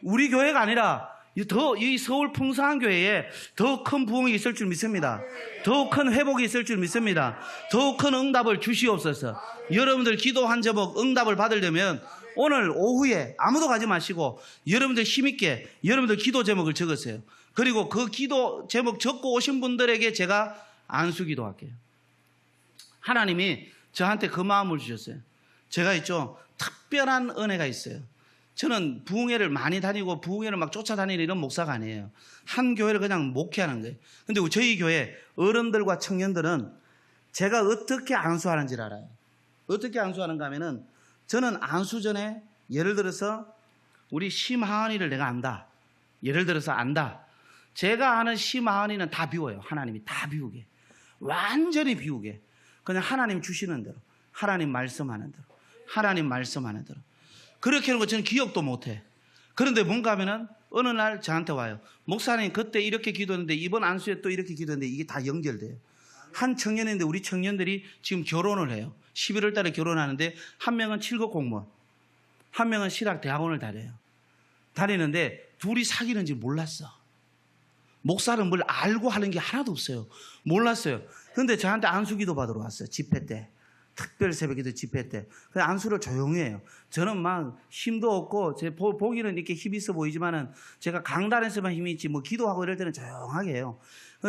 우리 교회가 아니라 이 서울 풍성한 교회에 더욱 큰 부흥이 있을 줄 믿습니다. 더욱 큰 회복이 있을 줄 믿습니다. 더욱 큰 응답을 주시옵소서. 여러분들 기도한 제목 응답을 받으려면 오늘 오후에 아무도 가지 마시고 여러분들 힘있게 여러분들 기도 제목을 적으세요. 그리고 그 기도 제목 적고 오신 분들에게 제가 안수 기도할게요. 하나님이 저한테 그 마음을 주셨어요. 제가 있죠, 특별한 은혜가 있어요. 저는 부흥회를 많이 다니고 부흥회를 막 쫓아다니는 이런 목사가 아니에요. 한 교회를 그냥 목회하는 거예요. 근데 저희 교회 어른들과 청년들은 제가 어떻게 안수하는지를 알아요. 어떻게 안수하는가 하면은 저는 안수 전에 예를 들어서 우리 심하은이를 내가 안다. 예를 들어서 안다. 제가 아는 심하은이는 다 비워요. 하나님이 다 비우게. 완전히 비우게. 그냥 하나님 주시는 대로. 하나님 말씀하는 대로. 하나님 말씀하는 대로. 그렇게 하는 거 저는 기억도 못해. 그런데 뭔가 하면은 어느 날 저한테 와요. 목사님 그때 이렇게 기도했는데 이번 안수에 또 이렇게 기도했는데 이게 다 연결돼요. 한 청년인데 우리 청년들이 지금 결혼을 해요. 11월 달에 결혼하는데 한 명은 7급 공무원, 한 명은 신학대학원을 다니는데 둘이 사귀는지 몰랐어. 목사는 뭘 알고 하는 게 하나도 없어요. 몰랐어요. 그런데 저한테 안수기도 받으러 왔어요. 집회 때. 특별 새벽기도 집회 때. 그래서 안수를 조용히 해요. 저는 막 힘도 없고 제 보기는 이렇게 힘이 있어 보이지만은 제가 강단에서만 힘이 있지 뭐 기도하고 이럴 때는 조용하게 해요.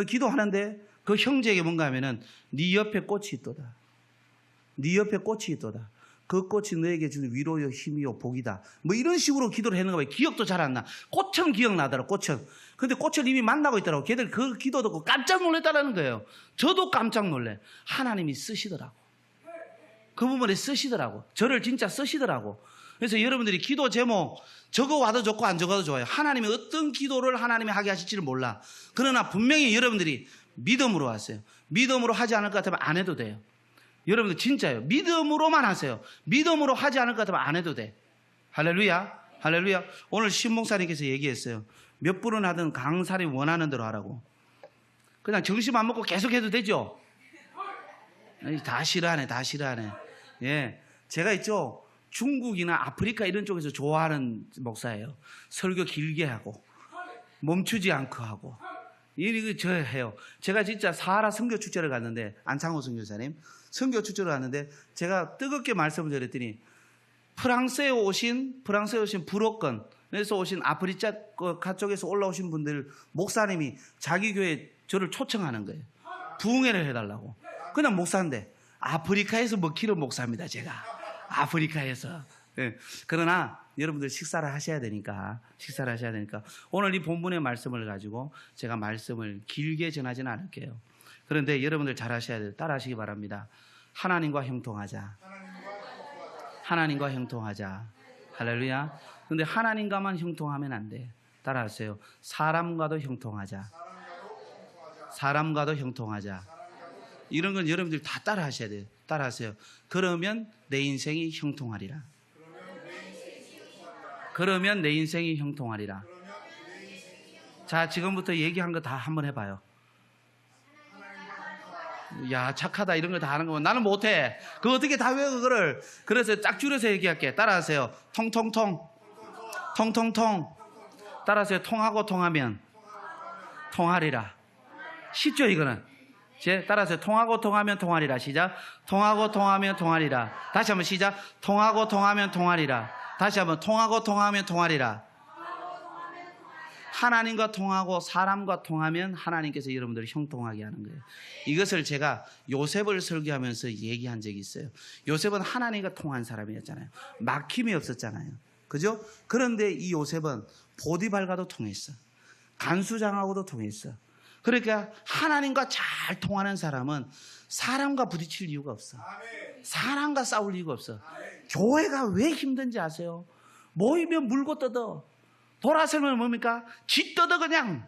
기도하는데 그 형제에게 뭔가 하면은 네 옆에 꽃이 있도다. 네 옆에 꽃이 있도다. 그 꽃이 너에게 주는 위로요 힘이요 복이다. 뭐 이런 식으로 기도를 하는 거예요. 기억도 잘 안 나. 꽃은 기억나더라고. 꽃은. 근데 꽃을 이미 만나고 있더라고. 걔들 그 기도 듣고 깜짝 놀랐다는 거예요. 저도 깜짝 놀래. 하나님이 쓰시더라고. 그 부분에 쓰시더라고. 저를 진짜 쓰시더라고. 그래서 여러분들이 기도 제목 적어와도 좋고 안 적어도 좋아요. 하나님이 어떤 기도를 하나님이 하게 하실지를 몰라. 그러나 분명히 여러분들이 믿음으로 하세요. 믿음으로 하지 않을 것 같으면 안 해도 돼요. 여러분들 진짜요. 믿음으로만 하세요. 믿음으로 하지 않을 것 같으면 안 해도 돼. 할렐루야. 할렐루야. 오늘 신목사님께서 얘기했어요. 몇 분은 하든 강사님 원하는 대로 하라고. 그냥 정신 안 먹고 계속 해도 되죠. 다 싫어하네. 예, 제가 있죠. 중국이나 아프리카 이런 쪽에서 좋아하는 목사예요. 설교 길게 하고 멈추지 않고 하고. 이거 저 해요. 제가 진짜 사하라 선교 축제를 갔는데 안창호 선교사님 선교 축제를 갔는데 제가 뜨겁게 말씀을 드렸더니 프랑스에 오신 불어권 에서 오신 아프리카 쪽에서 올라오신 분들 목사님이 자기 교회 저를 초청하는 거예요. 부흥회를 해달라고. 그냥 목사인데 아프리카에서 먹히는 목사입니다. 제가 아프리카에서. 네. 그러나 여러분들 식사를 하셔야 되니까 오늘 이 본문의 말씀을 가지고 제가 말씀을 길게 전하지는 않을게요. 그런데 여러분들 잘 하셔야 돼요. 따라 하시기 바랍니다. 하나님과 형통하자. 하나님과 형통하자. 할렐루야. 근데 하나님과만 형통하면 안 돼. 따라하세요. 사람과도 형통하자. 사람과도 형통하자. 이런 건 여러분들 다 따라 하셔야 돼요. 따라하세요. 그러면 내 인생이 형통하리라. 그러면 내 인생이 형통하리라. 자, 지금부터 얘기한 거 다 한번 해봐요. 야, 착하다 이런 거 다 하는 거면 나는 못해. 그거 어떻게 다 외워 그거를. 그래서 딱 줄여서 얘기할게. 따라하세요. 통통통. 통통통. 따라하세요. 통하고 통하면 통하리라. 쉽죠 이거는. 따라하세요. 통하고 통하면 통하리라. 시작. 통하고 통하면 통하리라. 다시 한번 시작. 통하고 통하면 통하리라. 다시 한번 통하고 통하면 통하리라. 하나님과 통하고 사람과 통하면 하나님께서 여러분들을 형통하게 하는 거예요. 이것을 제가 요셉을 설교하면서 얘기한 적이 있어요. 요셉은 하나님과 통한 사람이었잖아요. 막힘이 없었잖아요. 그죠? 그런데 이 요셉은 보디발과도 통했어. 간수장하고도 통했어. 그러니까 하나님과 잘 통하는 사람은 사람과 부딪힐 이유가 없어. 사람과 싸울 이유가 없어. 교회가 왜 힘든지 아세요? 모이면 물고 뜯어. 돌아서면 뭡니까? 쥐 뜯어 그냥.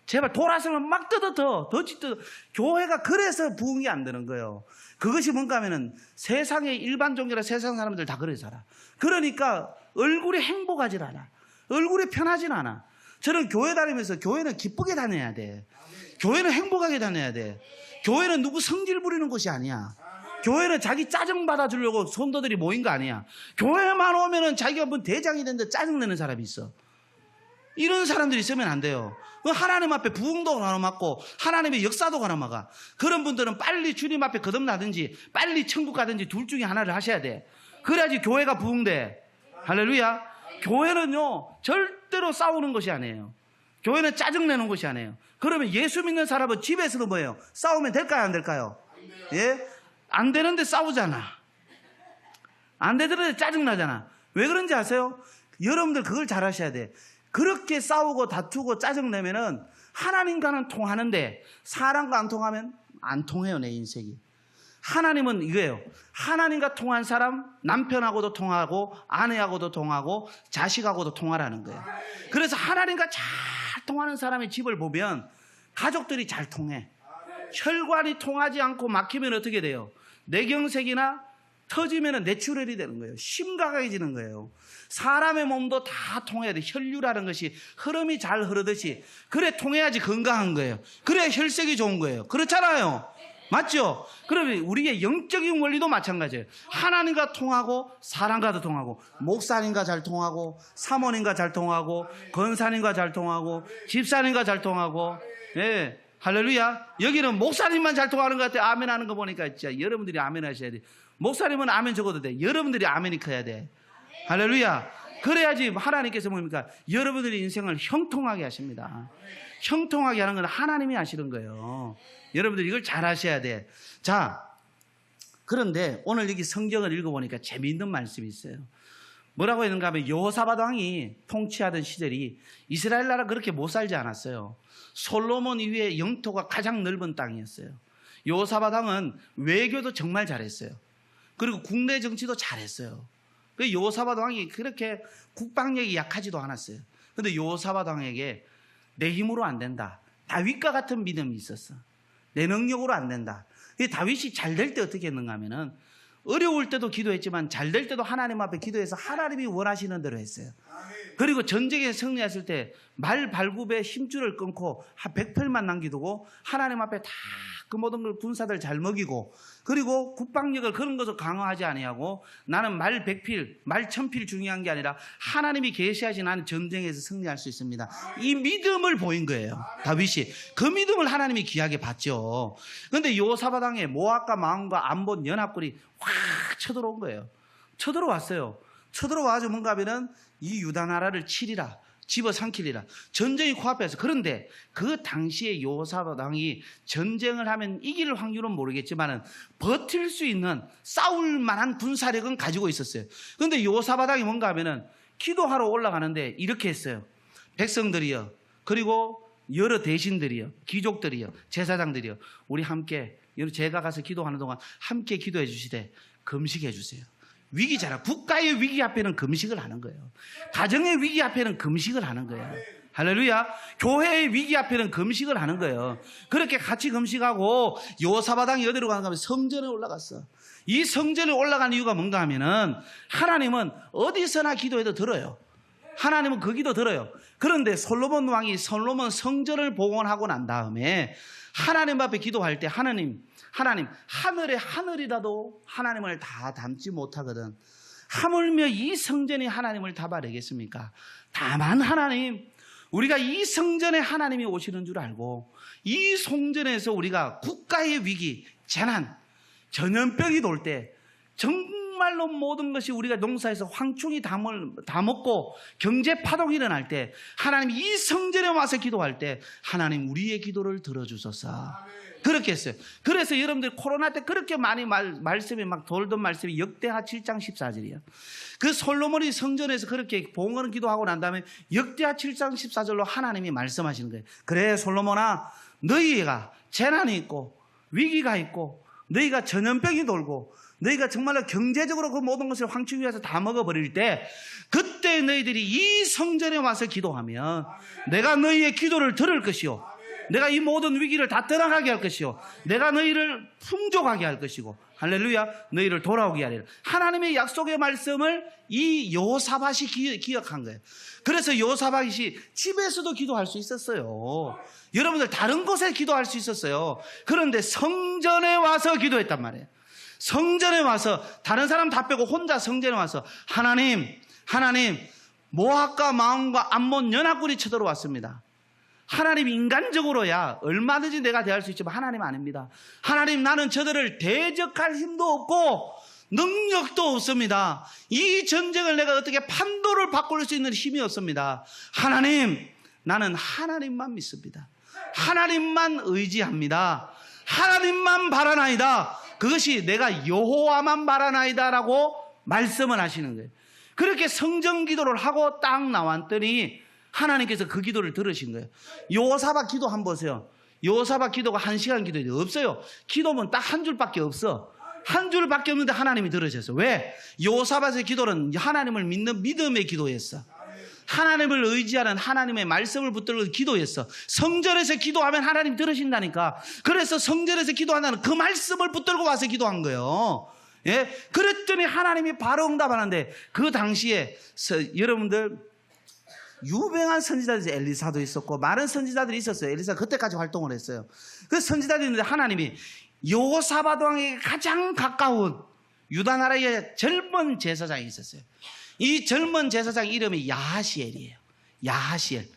제발 돌아서면 막 뜯어 더 쥐 뜯어. 교회가 그래서 부흥이 안 되는 거예요. 그것이 뭔가 하면은 세상의 일반 종교라 세상 사람들 다 그래 살아. 그러니까 얼굴이 행복하질 않아. 얼굴이 편하진 않아. 저는 교회 다니면서 교회는 기쁘게 다녀야 돼. 교회는 행복하게 다녀야 돼. 교회는 누구 성질 부리는 곳이 아니야. 교회는 자기 짜증 받아주려고 성도들이 모인 거 아니야. 교회만 오면은 자기가 뭔 대장이 됐는데 짜증내는 사람이 있어. 이런 사람들이 있으면 안 돼요. 하나님 앞에 부흥도 가로막고 하나님의 역사도 가로막아. 그런 분들은 빨리 주님 앞에 거듭나든지 빨리 천국 가든지 둘 중에 하나를 하셔야 돼. 그래야지 교회가 부흥돼. 할렐루야. 교회는요 절대로 싸우는 것이 아니에요. 교회는 짜증내는 것이 아니에요. 그러면 예수 믿는 사람은 집에서도 뭐예요? 싸우면 될까요 안 될까요? 예? 안 되는데 싸우잖아. 안 되는데 짜증나잖아. 왜 그런지 아세요? 여러분들 그걸 잘 하셔야 돼. 그렇게 싸우고 다투고 짜증내면은 하나님과는 통하는데 사람과 안 통하면 안 통해요. 내 인생이. 하나님은 이거예요. 하나님과 통한 사람 남편하고도 통하고 아내하고도 통하고 자식하고도 통하라는 거예요. 그래서 하나님과 잘 통하는 사람의 집을 보면 가족들이 잘 통해. 혈관이 통하지 않고 막히면 어떻게 돼요? 뇌경색이나 터지면 뇌출혈이 되는 거예요. 심각해지는 거예요. 사람의 몸도 다 통해야 돼. 혈류라는 것이 흐름이 잘 흐르듯이 그래 통해야지 건강한 거예요. 그래야 혈색이 좋은 거예요. 그렇잖아요. 맞죠? 그러면 우리의 영적인 원리도 마찬가지예요. 하나님과 통하고 사람과도 통하고 목사님과 잘 통하고 사모님과 잘 통하고 권사님과 잘 통하고 집사님과 잘 통하고 예. 할렐루야. 여기는 목사님만 잘 통하는 것 같아요. 아멘 하는 거 보니까 진짜 여러분들이 아멘 하셔야 돼. 목사님은 아멘 적어도 돼. 여러분들이 아멘이 커야 돼. 할렐루야. 그래야지 하나님께서 뭡니까? 여러분들의 인생을 형통하게 하십니다. 형통하게 하는 건 하나님이 하시는 거예요. 여러분들이 이걸 잘 하셔야 돼. 자, 그런데 오늘 여기 성경을 읽어보니까 재미있는 말씀이 있어요. 뭐라고 했는가 하면 여호사밧 왕이 통치하던 시절이 이스라엘 나라 그렇게 못 살지 않았어요. 솔로몬 이후에 영토가 가장 넓은 땅이었어요. 여호사밧 왕은 외교도 정말 잘했어요. 그리고 국내 정치도 잘했어요. 그 여호사밧 왕이 그렇게 국방력이 약하지도 않았어요. 그런데 여호사밧 왕에게 내 힘으로 안 된다. 다윗과 같은 믿음이 있었어. 내 능력으로 안 된다. 다윗이 잘 될 때 어떻게 했는가 하면은 어려울 때도 기도했지만 잘 될 때도 하나님 앞에 기도해서 하나님이 원하시는 대로 했어요. 그리고 전쟁에 승리했을 때 말 발굽에 힘줄을 끊고 100필만 남기두고 하나님 앞에 다 그 모든 걸 군사들 잘 먹이고 그리고 국방력을 그런 것을 강화하지 아니하고 나는 말 100필, 말 1000필 중요한 게 아니라 하나님이 계시하신 나는 전쟁에서 승리할 수 있습니다. 이 믿음을 보인 거예요. 다윗이. 그 믿음을 하나님이 귀하게 봤죠. 그런데 여호사밧 왕의 모압과 마온과 암본 연합군이 확 쳐들어온 거예요. 쳐들어왔어요. 쳐들어와서 뭔가 하면은 이 유다 나라를 치리라, 집어삼키리라. 전쟁이 코앞에서. 그런데 그 당시에 여호사밧 왕이 전쟁을 하면 이길 확률은 모르겠지만 버틸 수 있는 싸울 만한 군사력은 가지고 있었어요. 그런데 여호사밧 왕이 뭔가 하면은 기도하러 올라가는데 이렇게 했어요. 백성들이여, 그리고 여러 대신들이여, 귀족들이여, 제사장들이여, 우리 함께, 제가 가서 기도하는 동안 함께 기도해 주시되 금식해 주세요. 위기잖아. 국가의 위기 앞에는 금식을 하는 거예요. 가정의 위기 앞에는 금식을 하는 거예요. 할렐루야. 교회의 위기 앞에는 금식을 하는 거예요. 그렇게 같이 금식하고 여호사밧 왕이 어디로 가는가 하면 성전에 올라갔어. 이 성전에 올라간 이유가 뭔가 하면은 하나님은 어디서나 기도해도 들어요. 하나님은 그 기도 들어요. 그런데 솔로몬 왕이 솔로몬 성전을 복원하고 난 다음에 하나님 앞에 기도할 때 하나님, 하늘의 하늘이라도 하나님을 다 담지 못하거든. 하물며 이 성전이 하나님을 담아내겠습니까? 다만 하나님, 우리가 이 성전에 하나님이 오시는 줄 알고 이 성전에서 우리가 국가의 위기, 재난, 전염병이 돌 때 정말로 모든 것이 우리가 농사에서 황충이 다 먹고 경제 파동이 일어날 때 하나님 이 성전에 와서 기도할 때 하나님 우리의 기도를 들어주소서. 그렇게 했어요. 그래서 여러분들 코로나 때 그렇게 많이 말씀이 막 돌던 말씀이 역대하 7장 14절이에요. 그 솔로몬이 성전에서 그렇게 봉헌 기도하고 난 다음에 역대하 7장 14절로 하나님이 말씀하시는 거예요. 그래 솔로몬아, 너희가 재난이 있고 위기가 있고 너희가 전염병이 돌고 너희가 정말로 경제적으로 그 모든 것을 황충 위해서 다 먹어버릴 때 그때 너희들이 이 성전에 와서 기도하면 내가 너희의 기도를 들을 것이요, 내가 이 모든 위기를 다 떠나가게 할 것이요, 내가 너희를 풍족하게 할 것이고, 할렐루야, 너희를 돌아오게 하리라. 하나님의 약속의 말씀을 이 여호사밧이 기억한 거예요. 그래서 여호사밧이 집에서도 기도할 수 있었어요. 여러분들 다른 곳에 기도할 수 있었어요. 그런데 성전에 와서 기도했단 말이에요. 성전에 와서 다른 사람 다 빼고 혼자 성전에 와서 하나님, 모압과 마온과 암몬 연합군이 쳐들어왔습니다. 하나님, 인간적으로야 얼마든지 내가 대할 수 있지만 하나님 아닙니다. 하나님, 나는 저들을 대적할 힘도 없고 능력도 없습니다. 이 전쟁을 내가 어떻게 판도를 바꿀 수 있는 힘이 없습니다. 하나님, 나는 하나님만 믿습니다. 하나님만 의지합니다. 하나님만 바라나이다. 그것이 내가 여호와만 바라나이다 라고 말씀을 하시는 거예요. 그렇게 성전 기도를 하고 딱 나왔더니 하나님께서 그 기도를 들으신 거예요. 여호사밧 기도 한번 보세요. 여호사밧 기도가 1시간 기도인데 없어요. 기도면 딱 한 줄밖에 없어. 한 줄밖에 없는데 하나님이 들으셨어요. 왜? 여호사밧의 기도는 하나님을 믿는 믿음의 기도였어. 하나님을 의지하는 하나님의 말씀을 붙들고 기도했어. 성전에서 기도하면 하나님 들으신다니까. 그래서 성전에서 기도한다는 그 말씀을 붙들고 와서 기도한 거예요. 예? 그랬더니 하나님이 바로 응답하는데 그 당시에 여러분들 유명한 선지자들이 엘리사도 있었고 많은 선지자들이 있었어요. 엘리사 그때까지 활동을 했어요. 그 선지자들이 있는데 하나님이 여호사밧 왕에게 가장 가까운 유다 나라의 젊은 제사장이 있었어요. 이 젊은 제사장 이름이 야하시엘이에요. 야하시엘.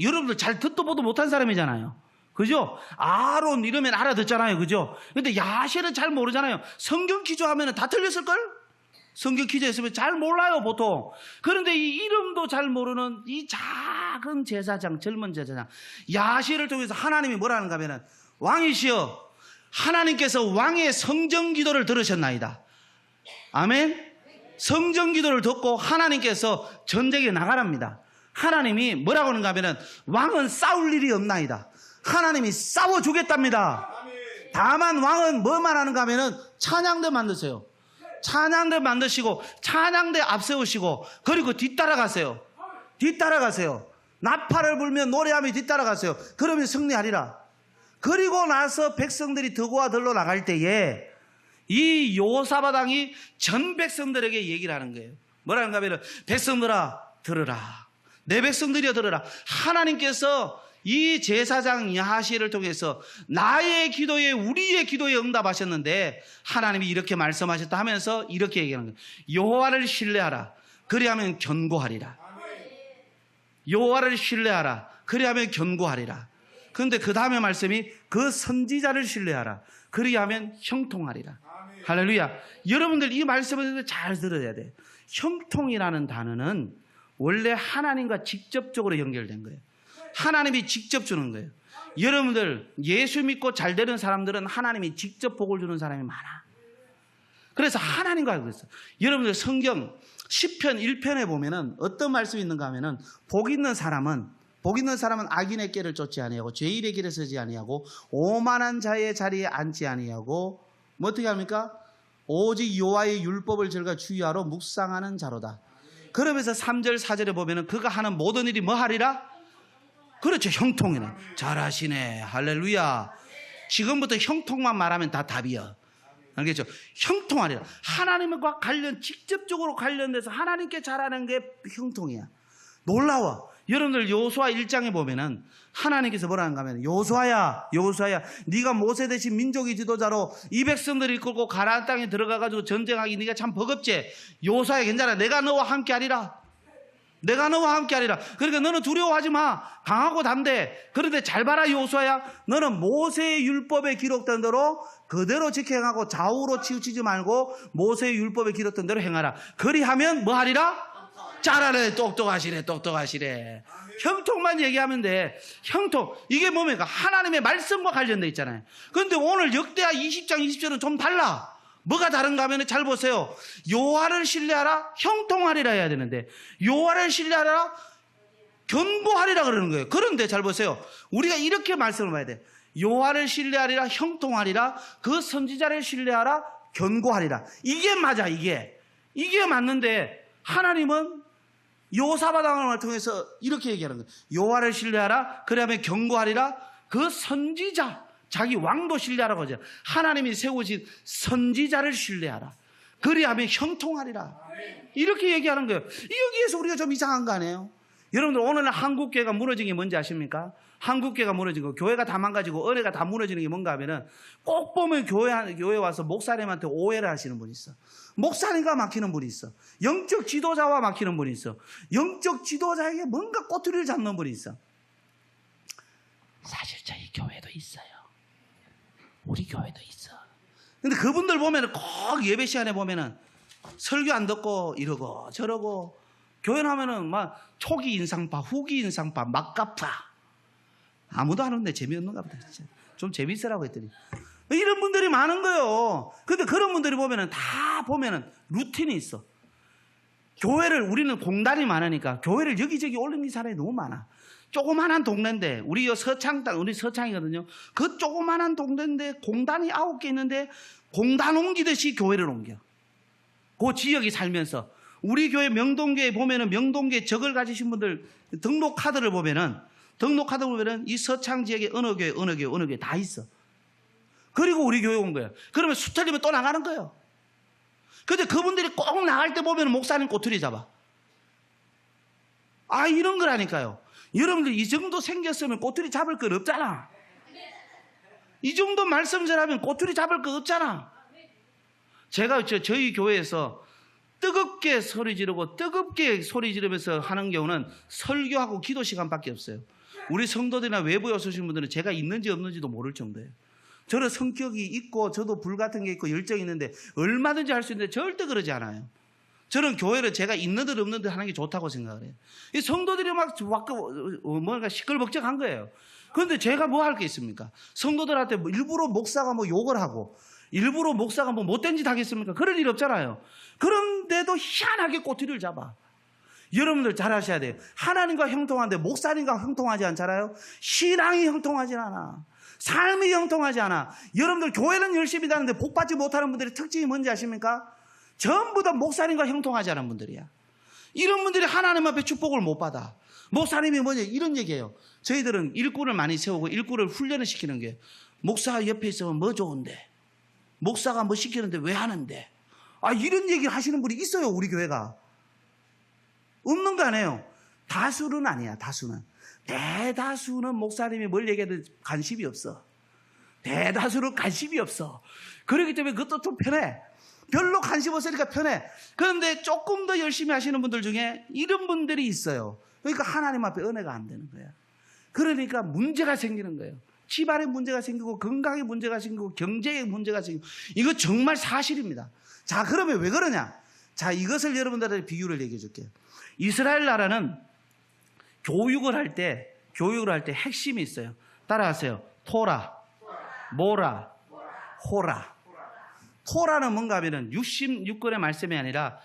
여러분들 잘 듣도 보도 못한 사람이잖아요. 그죠? 아론 이러면 알아듣잖아요. 그죠? 근데 야하시엘은 잘 모르잖아요. 성경 기조하면 다 틀렸을걸? 성경 기조했으면 잘 몰라요, 보통. 그런데 이 이름도 잘 모르는 이 작은 제사장, 젊은 제사장. 야하시엘을 통해서 하나님이 뭐라는가 하면은 왕이시여, 하나님께서 왕의 성전 기도를 들으셨나이다. 아멘? 성전 기도를 듣고 하나님께서 전쟁에 나가랍니다. 하나님이 뭐라고 하는가 하면은 왕은 싸울 일이 없나이다. 하나님이 싸워주겠답니다. 다만 왕은 뭐만 하는가 하면은 찬양대 만드세요. 찬양대 만드시고 찬양대 앞세우시고 그리고 뒤따라가세요. 나팔을 불면 노래하며 뒤따라가세요. 그러면 승리하리라. 그리고 나서 백성들이 더고와 덜로 나갈 때에 이 여호사밧 왕이 전 백성들에게 얘기를 하는 거예요. 뭐라는가 하면 백성들아 들으라. 내 백성들이여 들으라. 하나님께서 이 제사장 야하시엘을 통해서 나의 기도에 우리의 기도에 응답하셨는데 하나님이 이렇게 말씀하셨다 하면서 이렇게 얘기하는 거예요. 여호와를 신뢰하라. 그리하면 견고하리라. 여호와를 신뢰하라. 그리하면 견고하리라. 그런데 그 다음에 말씀이 그 선지자를 신뢰하라. 그리하면 형통하리라. 할렐루야. 여러분들 이 말씀을 잘 들어야 돼. 형통이라는 단어는 원래 하나님과 직접적으로 연결된 거예요. 하나님이 직접 주는 거예요. 여러분들 예수 믿고 잘 되는 사람들은 하나님이 직접 복을 주는 사람이 많아. 그래서 하나님과 알고 있어요. 여러분들 성경 시편 1편에 보면은 어떤 말씀이 있는가 하면은 복 있는 사람은 악인의 길을 쫓지 아니하고 죄인의 길에 서지 아니하고 오만한 자의 자리에 앉지 아니하고 뭐 어떻게 합니까? 오직 여호와의 율법을 즐겨 주의하러 묵상하는 자로다. 그러면서 3절 4절에 보면은 그가 하는 모든 일이 뭐 하리라? 그렇죠. 형통이네. 잘하시네. 할렐루야. 지금부터 형통만 말하면 다 답이야. 알겠죠? 형통하리라. 하나님과 직접적으로 관련돼서 하나님께 잘하는 게 형통이야. 놀라워. 여러분들 여호수아 1장에 보면은 하나님께서 뭐라는가 하면 여호수아야 네가 모세 대신 민족의 지도자로 이 백성들을 이끌고 가나안 땅에 들어가가지고 전쟁하기 네가 참 버겁지. 여호수아야 괜찮아. 내가 너와 함께하리라. 그러니까 너는 두려워하지 마. 강하고 담대. 그런데 잘 봐라 여호수아야. 너는 모세의 율법에 기록된 대로 그대로 지켜 행하고 좌우로 치우치지 말고 모세의 율법에 기록된 대로 행하라. 그리하면 뭐 하리라? 잘하네. 똑똑하시래. 형통만 얘기하면 돼. 형통. 이게 뭡니까? 하나님의 말씀과 관련돼 있잖아요. 그런데 오늘 역대하 20장 20절은 좀 달라. 뭐가 다른가 하면 잘 보세요. 여호와를 신뢰하라 형통하리라 해야 되는데 여호와를 신뢰하라 견고하리라 그러는 거예요. 그런데 잘 보세요. 우리가 이렇게 말씀을 봐야 돼. 여호와를 신뢰하리라 형통하리라 그 선지자를 신뢰하라 견고하리라. 이게 맞아. 이게 맞는데 하나님은 여호사밧 왕을 통해서 이렇게 얘기하는 거예요. 여호와를 신뢰하라 그러면 견고하리라 그 선지자 자기 왕도 신뢰하라고 하죠. 하나님이 세우신 선지자를 신뢰하라. 그리하면 형통하리라. 이렇게 얘기하는 거예요. 여기에서 우리가 좀 이상한 거 아니에요? 여러분들 오늘 한국교회가 무너진 게 뭔지 아십니까? 한국교회가 무너진 거, 교회가 다 망가지고 은혜가 다 무너지는 게 뭔가 하면은 꼭 보면 교회 와서 목사님한테 오해를 하시는 분이 있어. 목사님과 막히는 분이 있어. 영적 지도자와 막히는 분이 있어. 영적 지도자에게 뭔가 꼬투리를 잡는 분이 있어. 사실 저희 교회도 있어요. 우리 교회도 있어. 근데 그분들 보면은 꼭 예배 시간에 보면은 설교 안 듣고 이러고 저러고 교회 나면은 막 초기 인상파, 후기 인상파, 막가파. 아무도 안 오는데 재미없는가 보다. 진짜. 좀 재밌으라고 했더니. 이런 분들이 많은 거예요. 근데 그런 분들이 보면은 다 보면은 루틴이 있어. 교회를 우리는 공단이 많으니까 교회를 여기저기 올리는 사람이 너무 많아. 조그만한 동네인데 우리 서창 땅, 우리 서창이거든요. 그 조그만한 동네인데 공단이 9개 있는데 공단 옮기듯이 교회를 옮겨. 그 지역이 살면서 우리 교회 명동교에 보면은 명동교에 적을 가지신 분들 등록 카드를 보면은 이 서창 지역에 어느 교회 다 있어. 그리고 우리 교회 온 거예요. 그러면 수 틀리면 또 나가는 거예요. 근데 그분들이 꼭 나갈 때 보면 목사님 꼬투리 잡아. 이런 거라니까요. 여러분들 이 정도 생겼으면 꼬투리 잡을 건 없잖아. 이 정도 말씀 전하면 꼬투리 잡을 거 없잖아. 제가 저희 교회에서 뜨겁게 소리 지르면서 하는 경우는 설교하고 기도 시간밖에 없어요. 우리 성도들이나 외부에 오신 분들은 제가 있는지 없는지도 모를 정도예요. 저는 성격이 있고 저도 불 같은 게 있고 열정이 있는데 얼마든지 할 수 있는데 절대 그러지 않아요. 저는 교회를 제가 있는 듯 없는 듯 하는 게 좋다고 생각을 해요. 이 성도들이 막 뭔가 시끌벅적한 거예요. 그런데 제가 뭐 할 게 있습니까? 성도들한테 일부러 목사가 뭐 욕을 하고 일부러 목사가 뭐 못된 짓 하겠습니까? 그럴 일 없잖아요. 그런데도 희한하게 꼬투리를 잡아. 여러분들 잘 아셔야 돼요. 하나님과 형통한데 목사님과 형통하지 않잖아요. 신앙이 형통하지 않아. 삶이 형통하지 않아. 여러분들 교회는 열심히 다니는데 복받지 못하는 분들의 특징이 뭔지 아십니까? 전부 다 목사님과 형통하지 않은 분들이야. 이런 분들이 하나님 앞에 축복을 못 받아. 목사님이 뭐냐 이런 얘기예요. 저희들은 일꾼을 많이 세우고 일꾼을 훈련을 시키는 게 목사 옆에 있으면 뭐 좋은데 목사가 뭐 시키는데 왜 하는데 이런 얘기를 하시는 분이 있어요. 우리 교회가. 없는 거 아니에요. 다수는 아니야. 대다수는 목사님이 뭘 얘기해도 관심이 없어. 대다수는 관심이 없어. 그렇기 때문에 그것도 좀 편해. 별로 관심 없으니까 편해. 그런데 조금 더 열심히 하시는 분들 중에 이런 분들이 있어요. 그러니까 하나님 앞에 은혜가 안 되는 거야. 그러니까 문제가 생기는 거예요. 집안에 문제가 생기고 건강에 문제가 생기고 경제에 문제가 생기고 이거 정말 사실입니다. 자, 그러면 왜 그러냐? 자, 이것을 여러분들한테 비유를 얘기해 줄게요. 이스라엘 나라는 교육을 할 때 핵심이 있어요. 따라하세요. 토라, 모라, 호라. 토라는 뭔가 하면은 66권의 말씀이 아니라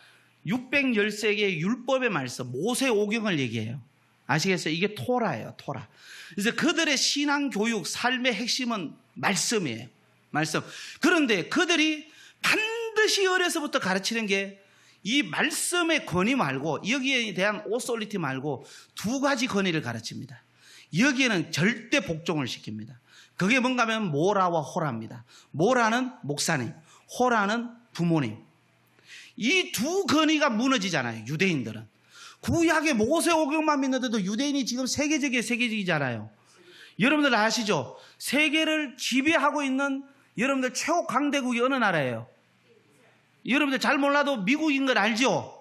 613개의 율법의 말씀, 모세오경을 얘기해요. 아시겠어요? 이게 토라예요, 토라. 그래서 그들의 신앙 교육, 삶의 핵심은 말씀이에요. 말씀. 그런데 그들이 반드시 어려서부터 가르치는 게 이 말씀의 권위 말고, 여기에 대한 오소리티 말고 두 가지 권위를 가르칩니다. 여기에는 절대 복종을 시킵니다. 그게 뭔가 하면 모라와 호라입니다. 모라는 목사님, 호라는 부모님. 이 두 권위가 무너지잖아요, 유대인들은. 구약의 모세오경만 믿는데도 유대인이 지금 세계적이잖아요. 여러분들 아시죠? 세계를 지배하고 있는 여러분들 최고 강대국이 어느 나라예요? 여러분들 잘 몰라도 미국인 걸 알죠?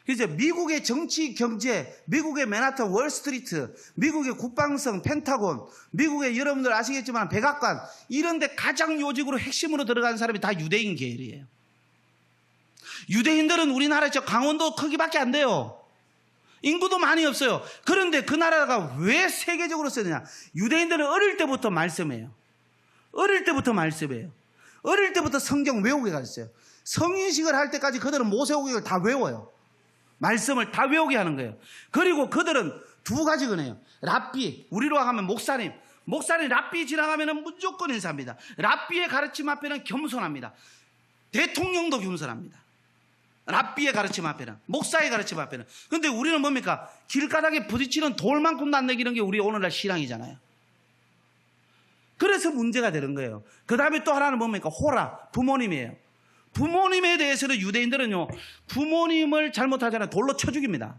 그래서 미국의 정치, 경제, 미국의 맨하탄 월스트리트, 미국의 국방성, 펜타곤, 미국의 여러분들 아시겠지만 백악관, 이런 데 가장 요직으로 핵심으로 들어간 사람이 다 유대인 계열이에요. 유대인들은 우리나라 저 강원도 크기밖에 안 돼요. 인구도 많이 없어요. 그런데 그 나라가 왜 세계적으로 쓰느냐? 유대인들은 어릴 때부터 말씀이에요. 어릴 때부터 말씀이에요. 어릴 때부터 성경 외우게 가르쳐요. 성인식을 할 때까지 그들은 모세오경을 다 외워요. 말씀을 다 외우게 하는 거예요. 그리고 그들은 두 가지 거네요. 랍비, 우리로 하면 목사님. 목사님 랍비 지나가면 무조건 인사합니다. 랍비의 가르침 앞에는 겸손합니다. 대통령도 겸손합니다. 랍비의 가르침 앞에는, 목사의 가르침 앞에는. 근데 우리는 뭡니까? 길가닥에 부딪히는 돌만큼도 안 내기는 게 우리 오늘날 신앙이잖아요. 그래서 문제가 되는 거예요. 그 다음에 또 하나는 뭡니까? 호라, 부모님이에요. 부모님에 대해서는 유대인들은요, 부모님을 잘못하잖아요, 돌로 쳐 죽입니다.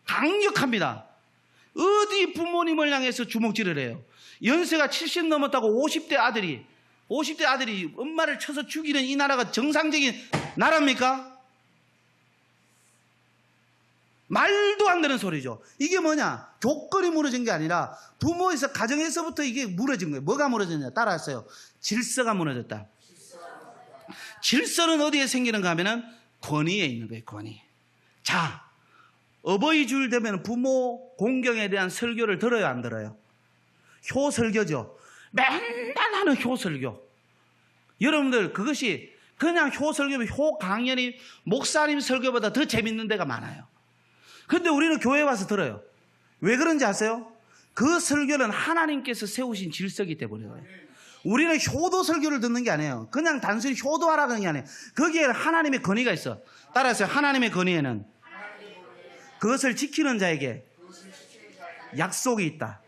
강력합니다. 어디 부모님을 향해서 주먹질을 해요? 연세가 70 넘었다고 50대 아들이 엄마를 쳐서 죽이는 이 나라가 정상적인 나라입니까? 말도 안 되는 소리죠. 이게 뭐냐? 조건이 무너진 게 아니라 부모에서, 가정에서부터 이게 무너진 거예요. 뭐가 무너졌냐? 따라하세요. 질서가 무너졌다. 질서는 어디에 생기는가 하면은 권위에 있는 거예요, 권위. 자, 어버이 주일 되면 부모 공경에 대한 설교를 들어요, 안 들어요? 효설교죠. 맨날 하는 효설교. 여러분들, 그것이 그냥 효설교면 효강연이 목사님 설교보다 더 재밌는 데가 많아요. 근데 우리는 교회에 와서 들어요. 왜 그런지 아세요? 그 설교는 하나님께서 세우신 질서이기 때문이에요. 우리는 효도 설교를 듣는 게 아니에요. 그냥 단순히 효도하라는 게 아니에요. 거기에는 하나님의 권위가 있어. 따라서 하나님의 권위에는 그것을 지키는 자에게 약속이 있다.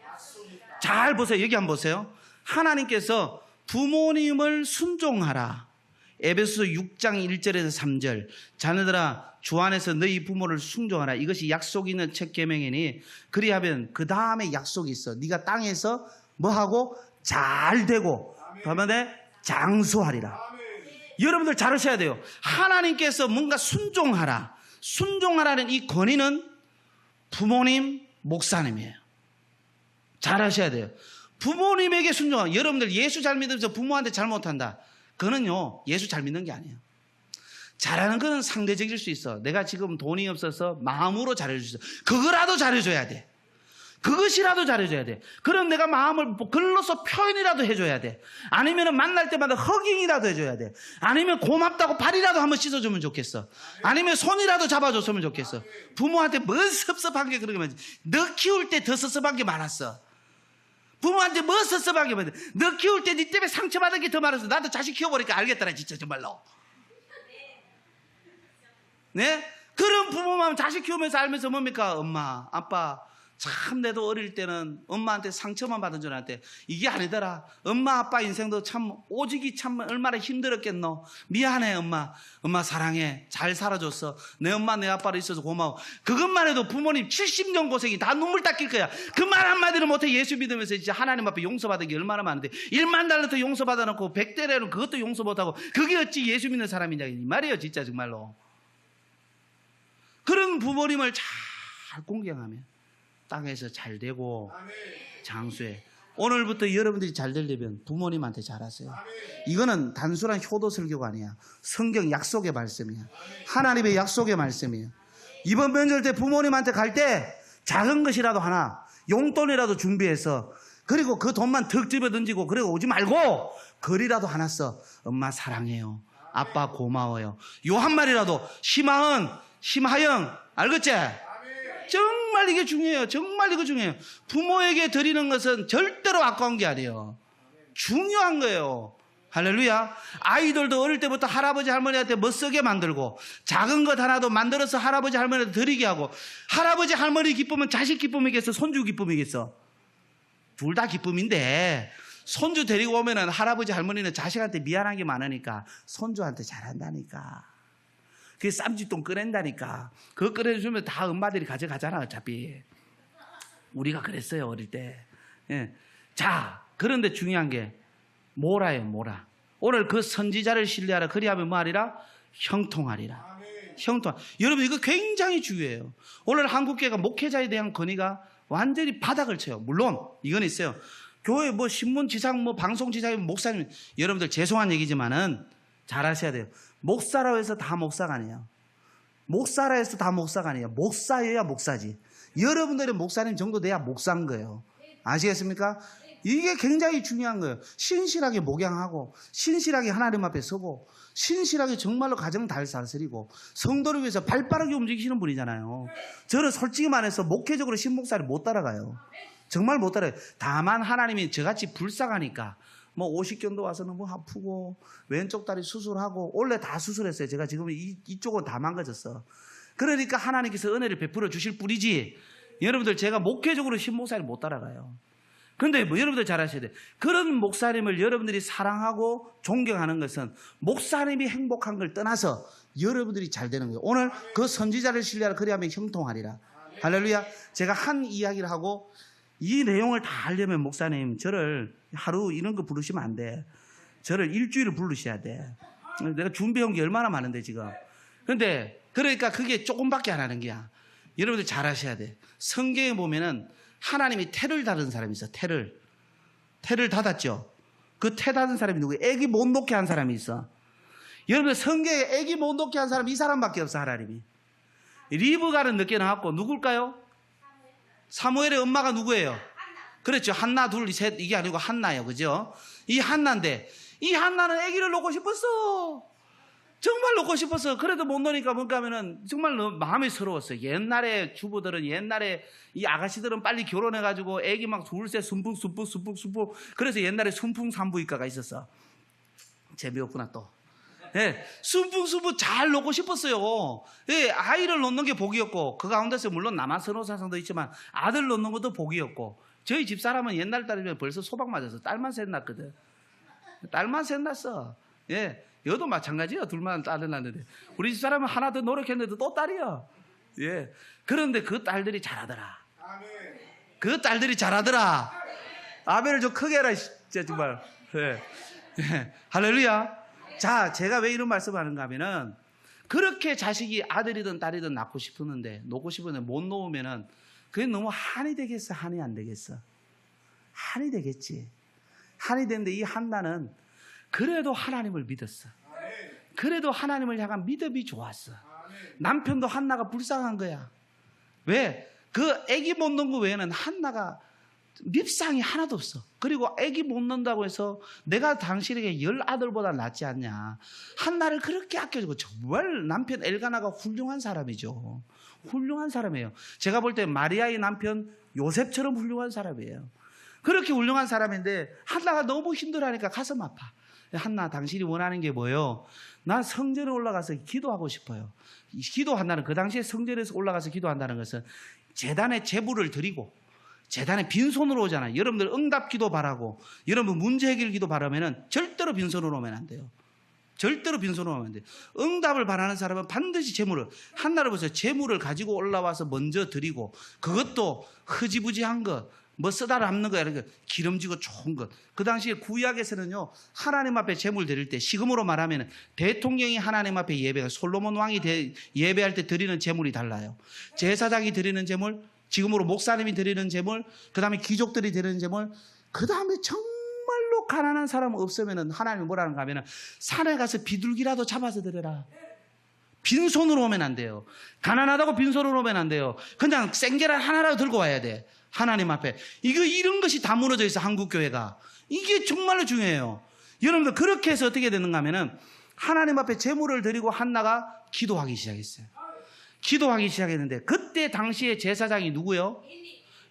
잘 보세요. 여기 한번 보세요. 하나님께서 부모님을 순종하라. 에베소서 6장 1절에서 3절. 자녀들아, 주 안에서 너희 부모를 순종하라. 이것이 약속이 있는 첫 계명이니, 그리하면 그 다음에 약속이 있어. 네가 땅에서 뭐하고 잘 되고 그다음에 장수하리라. 여러분들 잘 하셔야 돼요. 하나님께서 뭔가 순종하라. 순종하라는 이 권위는 부모님, 목사님이에요. 잘 하셔야 돼요. 부모님에게 순종하라. 여러분들 예수 잘 믿으면서 부모한테 잘못한다. 그거는요, 예수 잘 믿는 게 아니에요. 잘하는 거는 상대적일 수 있어. 내가 지금 돈이 없어서 마음으로 잘해줄 수 있어. 그거라도 잘해줘야 돼. 그것이라도 잘해줘야 돼. 그럼 내가 마음을 글로서 표현이라도 해줘야 돼. 아니면 만날 때마다 허깅이라도 해줘야 돼. 아니면 고맙다고 발이라도 한번 씻어주면 좋겠어. 아니면 손이라도 잡아줬으면 좋겠어. 부모한테 뭐 섭섭한 게 그러면, 너 키울 때 더 섭섭한 게 많았어. 부모한테 뭐 섭섭한 게 많았어. 너 키울 때 네 때문에 상처받은 게 더 많았어. 나도 자식 키워보니까 알겠더라, 진짜 정말로. 네? 그런 부모 마음 자식 키우면서 알면서 뭡니까? 엄마, 아빠, 참 내도 어릴 때는 엄마한테 상처만 받은 줄 알았는데 이게 아니더라. 엄마 아빠 인생도 참 오직이 참 얼마나 힘들었겠노. 미안해 엄마. 엄마 사랑해. 잘 살아줬어. 내 엄마 내 아빠로 있어서 고마워. 그것만 해도 부모님 70년 고생이 다 눈물 닦일 거야. 그 말 한마디를 못해 예수 믿으면서 진짜 하나님 앞에 용서받은 게 얼마나 많은데 1만 달러도 용서받아 놓고 100대라는 그것도 용서 못하고 그게 어찌 예수 믿는 사람이냐 이 말이에요 진짜 정말로. 그런 부모님을 잘 공경하면 땅에서 잘 되고 장수해. 오늘부터 여러분들이 잘 되려면 부모님한테 잘하세요. 이거는 단순한 효도 설교가 아니야. 성경 약속의 말씀이야. 하나님의 약속의 말씀이에요. 이번 명절 때 부모님한테 갈 때 작은 것이라도 하나, 용돈이라도 준비해서, 그리고 그 돈만 턱 집어 던지고 그리고 오지 말고 글이라도 하나 써. 엄마 사랑해요. 아빠 고마워요. 요 한 말이라도 심하영 알겠지? 정말 이게 중요해요. 정말 이거 중요해요. 부모에게 드리는 것은 절대로 아까운 게 아니에요. 중요한 거예요. 할렐루야. 아이들도 어릴 때부터 할아버지 할머니한테 멋쓰게 만들고 작은 것 하나도 만들어서 할아버지 할머니한테 드리게 하고, 할아버지 할머니 기쁨은 자식 기쁨이겠어, 손주 기쁨이겠어? 둘 다 기쁨인데, 손주 데리고 오면은 할아버지 할머니는 자식한테 미안한 게 많으니까 손주한테 잘한다니까. 그게 쌈짓돈 꺼낸다니까. 그거 꺼내주면 다 엄마들이 가져가잖아 어차피. 우리가 그랬어요 어릴 때. 예. 자, 그런데 중요한 게 뭐라예요, 뭐라. 오늘 그 선지자를 신뢰하라. 그리하면 뭐하리라? 형통하리라. 형통. 여러분 이거 굉장히 중요해요. 오늘 한국교회가 목회자에 대한 건의가 완전히 바닥을 쳐요. 물론 이건 있어요. 교회 뭐 신문 지상 뭐 방송 지상 목사님, 여러분들 죄송한 얘기지만은 잘 아셔야 돼요. 목사라고 해서 다 목사가 아니에요. 목사라 해서 다 목사가 아니에요. 목사여야 목사지. 여러분들의 목사님 정도 돼야 목사인 거예요. 아시겠습니까? 이게 굉장히 중요한 거예요. 신실하게 목양하고, 신실하게 하나님 앞에 서고, 신실하게 정말로 가정 잘 다스리고, 성도를 위해서 발빠르게 움직이시는 분이잖아요. 저는 솔직히 말해서 목회적으로 신목사를 못 따라가요. 정말 못 따라가요. 다만 하나님이 저같이 불쌍하니까, 뭐 오십견도 와서 너무 아프고 왼쪽 다리 수술하고, 원래 다 수술했어요. 제가 지금 이쪽은 다 망가졌어. 그러니까 하나님께서 은혜를 베풀어 주실 뿐이지, 여러분들 제가 목회적으로 신목사를 못 따라가요. 그런데 뭐 여러분들 잘 아셔야 돼요. 그런 목사님을 여러분들이 사랑하고 존경하는 것은 목사님이 행복한 걸 떠나서 여러분들이 잘 되는 거예요. 오늘 그 선지자를 신뢰하라. 그리하면 형통하리라. 할렐루야. 제가 한 이야기를 하고, 이 내용을 다 하려면 목사님 저를 하루 이런 거 부르시면 안 돼. 저를 일주일을 부르셔야 돼. 내가 준비해온 게 얼마나 많은데 지금. 그런데 그러니까 그게 조금밖에 안 하는 게야. 여러분들 잘 아셔야 돼. 성경에 보면은 하나님이 태를 닫은 사람이 있어. 태를 닫았죠. 그 태 닫은 사람이 누구예요? 애기 못 놓게 한 사람이 있어. 여러분들 성경에 애기 못 놓게 한 사람이 이 사람밖에 없어. 하나님이. 리브가는 늦게 나왔고, 누굴까요? 사무엘의 엄마가 누구예요? 그렇죠. 한나 둘 셋 이게 아니고 한나예요. 그죠? 이 한나인데, 이 한나는 아기를 놓고 싶었어. 정말 놓고 싶었어. 그래도 못 놓으니까 뭔가 하면은 정말 마음이 서러웠어요. 옛날에 주부들은, 옛날에 이 아가씨들은 빨리 결혼해가지고 아기 막 둘셋 순풍 그래서 옛날에 순풍산부인과가 있었어. 재미없구나 또. 예, 순풍 잘 놓고 싶었어요. 예, 아이를 놓는 게 복이었고, 그 가운데서 물론 남한선호사상도 있지만 아들 놓는 것도 복이었고, 저희 집사람은 옛날 딸이면 벌써 소박 맞아서 딸만 셋 낳거든. 딸만 셋 낳았어. 예, 여도 마찬가지야. 둘만 딸을 낳는데, 우리 집사람은 하나 더 노력했는데 또 딸이야. 예, 그런데 그 딸들이 잘하더라. 그 딸들이 잘하더라. 아멘을 좀 크게 해라 진짜 정말. 예. 예. 할렐루야. 자, 제가 왜 이런 말씀을 하는가 하면은, 그렇게 자식이 아들이든 딸이든 낳고 싶었는데, 놓고 싶었는데 못 놓으면은 그게 너무 한이 되겠어? 한이 안 되겠어? 한이 되겠지. 한이 되는데 이 한나는 그래도 하나님을 믿었어. 그래도 하나님을 향한 믿음이 좋았어. 남편도 한나가 불쌍한 거야. 왜? 그 아기 못 놓은 거 외에는 한나가 밉상이 하나도 없어. 그리고 아기 못 낳는다고 해서 내가 당신에게 10아들보다 낫지 않냐. 한나를 그렇게 아껴주고, 정말 남편 엘가나가 훌륭한 사람이죠. 훌륭한 사람이에요. 제가 볼 때 마리아의 남편 요셉처럼 훌륭한 사람이에요. 그렇게 훌륭한 사람인데 한나가 너무 힘들어하니까 가슴 아파. 한나, 당신이 원하는 게 뭐예요? 난 성전에 올라가서 기도하고 싶어요. 기도한다는, 그 당시에 성전에서 올라가서 기도한다는 것은 제단에 제물을 드리고, 재단에 빈손으로 오잖아요. 여러분들 응답 기도 바라고, 여러분 문제 해결 기도 바라면은 절대로 빈손으로 오면 안 돼요. 절대로 빈손으로 오면 안 돼요. 응답을 바라는 사람은 반드시 재물을, 한나를 보세요. 재물을 가지고 올라와서 먼저 드리고, 그것도 흐지부지한 것, 뭐 쓰다 남는 거, 이렇게 기름지고 좋은 것. 그 당시에 구약에서는요, 하나님 앞에 재물 드릴 때, 시금으로 말하면 대통령이 하나님 앞에 예배가, 솔로몬 왕이 예배할 때 드리는 재물이 달라요. 제사장이 드리는 재물, 지금으로 목사님이 드리는 제물, 그 다음에 귀족들이 드리는 제물, 그 다음에 정말로 가난한 사람 없으면 하나님이 뭐라는가 하면 산에 가서 비둘기라도 잡아서 드려라. 빈손으로 오면 안 돼요. 가난하다고 빈손으로 오면 안 돼요. 그냥 생계란 하나라도 들고 와야 돼. 하나님 앞에. 이런 것이 다 무너져 있어, 한국교회가. 이게 정말로 중요해요. 여러분들 그렇게 해서 어떻게 되는가 하면은 하나님 앞에 제물을 드리고 한나가 기도하기 시작했어요. 기도하기 시작했는데 그때 당시에 제사장이 누구요?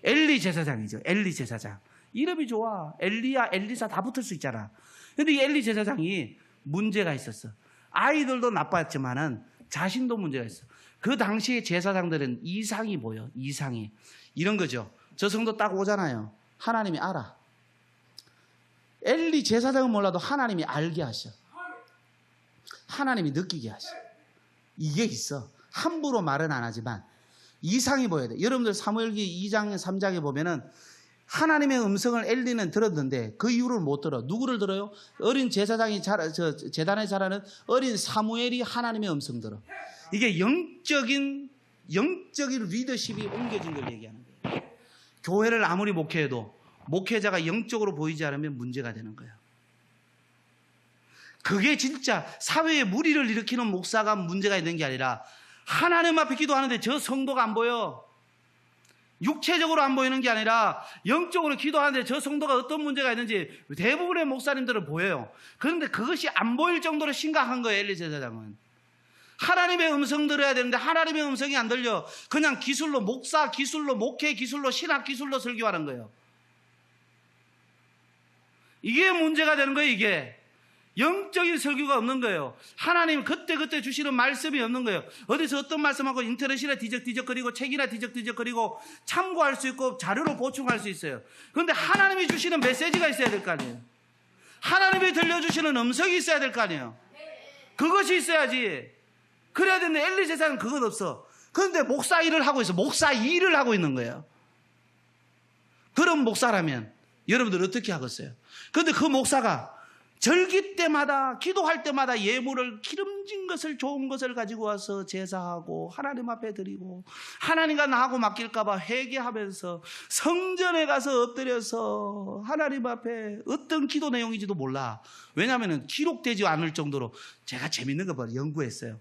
엘리 제사장이죠. 엘리 제사장. 이름이 좋아. 엘리야, 엘리사 다 붙을 수 있잖아. 근데 이 엘리 제사장이 문제가 있었어. 아이들도 나빴지만은 자신도 문제가 있어. 그 당시에 제사장들은 이상이 보여. 이상이. 이런 거죠. 저 성도 딱 오잖아요. 하나님이 알아. 엘리 제사장은 몰라도 하나님이 알게 하셔. 하나님이 느끼게 하셔. 이게 있어. 함부로 말은 안 하지만 이상이 보여야 돼. 여러분들 사무엘기 2장 3장에 보면은 하나님의 음성을 엘리는 들었는데 그 이후를 못 들어. 누구를 들어요? 어린 제사장이 제단에 자라는 어린 사무엘이 하나님의 음성 들어. 이게 영적인 리더십이 옮겨진 걸 얘기하는 거예요. 교회를 아무리 목회해도 목회자가 영적으로 보이지 않으면 문제가 되는 거예요. 그게 진짜 사회에 무리를 일으키는 목사가 문제가 있는 게 아니라 하나님 앞에 기도하는데 저 성도가 안 보여. 육체적으로 안 보이는 게 아니라 영적으로 기도하는데 저 성도가 어떤 문제가 있는지 대부분의 목사님들은 보여요. 그런데 그것이 안 보일 정도로 심각한 거예요. 엘리 제사장은. 하나님의 음성 들어야 되는데 하나님의 음성이 안 들려. 그냥 기술로, 목사 기술로, 목회 기술로, 신학 기술로 설교하는 거예요. 이게 문제가 되는 거예요. 이게 영적인 설교가 없는 거예요. 하나님 그때그때 주시는 말씀이 없는 거예요. 어디서 어떤 말씀하고 인터넷이나 뒤적뒤적거리고 책이나 뒤적뒤적거리고 참고할 수 있고 자료로 보충할 수 있어요. 그런데 하나님이 주시는 메시지가 있어야 될 거 아니에요. 하나님이 들려주시는 음성이 있어야 될 거 아니에요. 그것이 있어야지. 그래야 되는데 엘리 제사장은 그건 없어. 그런데 목사 일을 하고 있어. 목사 일을 하고 있는 거예요. 그런 목사라면 여러분들 어떻게 하겠어요? 그런데 그 목사가 절기 때마다 기도할 때마다 예물을 기름진 것을 좋은 것을 가지고 와서 제사하고 하나님 앞에 드리고 하나님과 나하고 맡길까 봐 회개하면서 성전에 가서 엎드려서 하나님 앞에 어떤 기도 내용인지도 몰라. 왜냐하면 기록되지 않을 정도로 제가 재밌는 거 봐요. 연구했어요.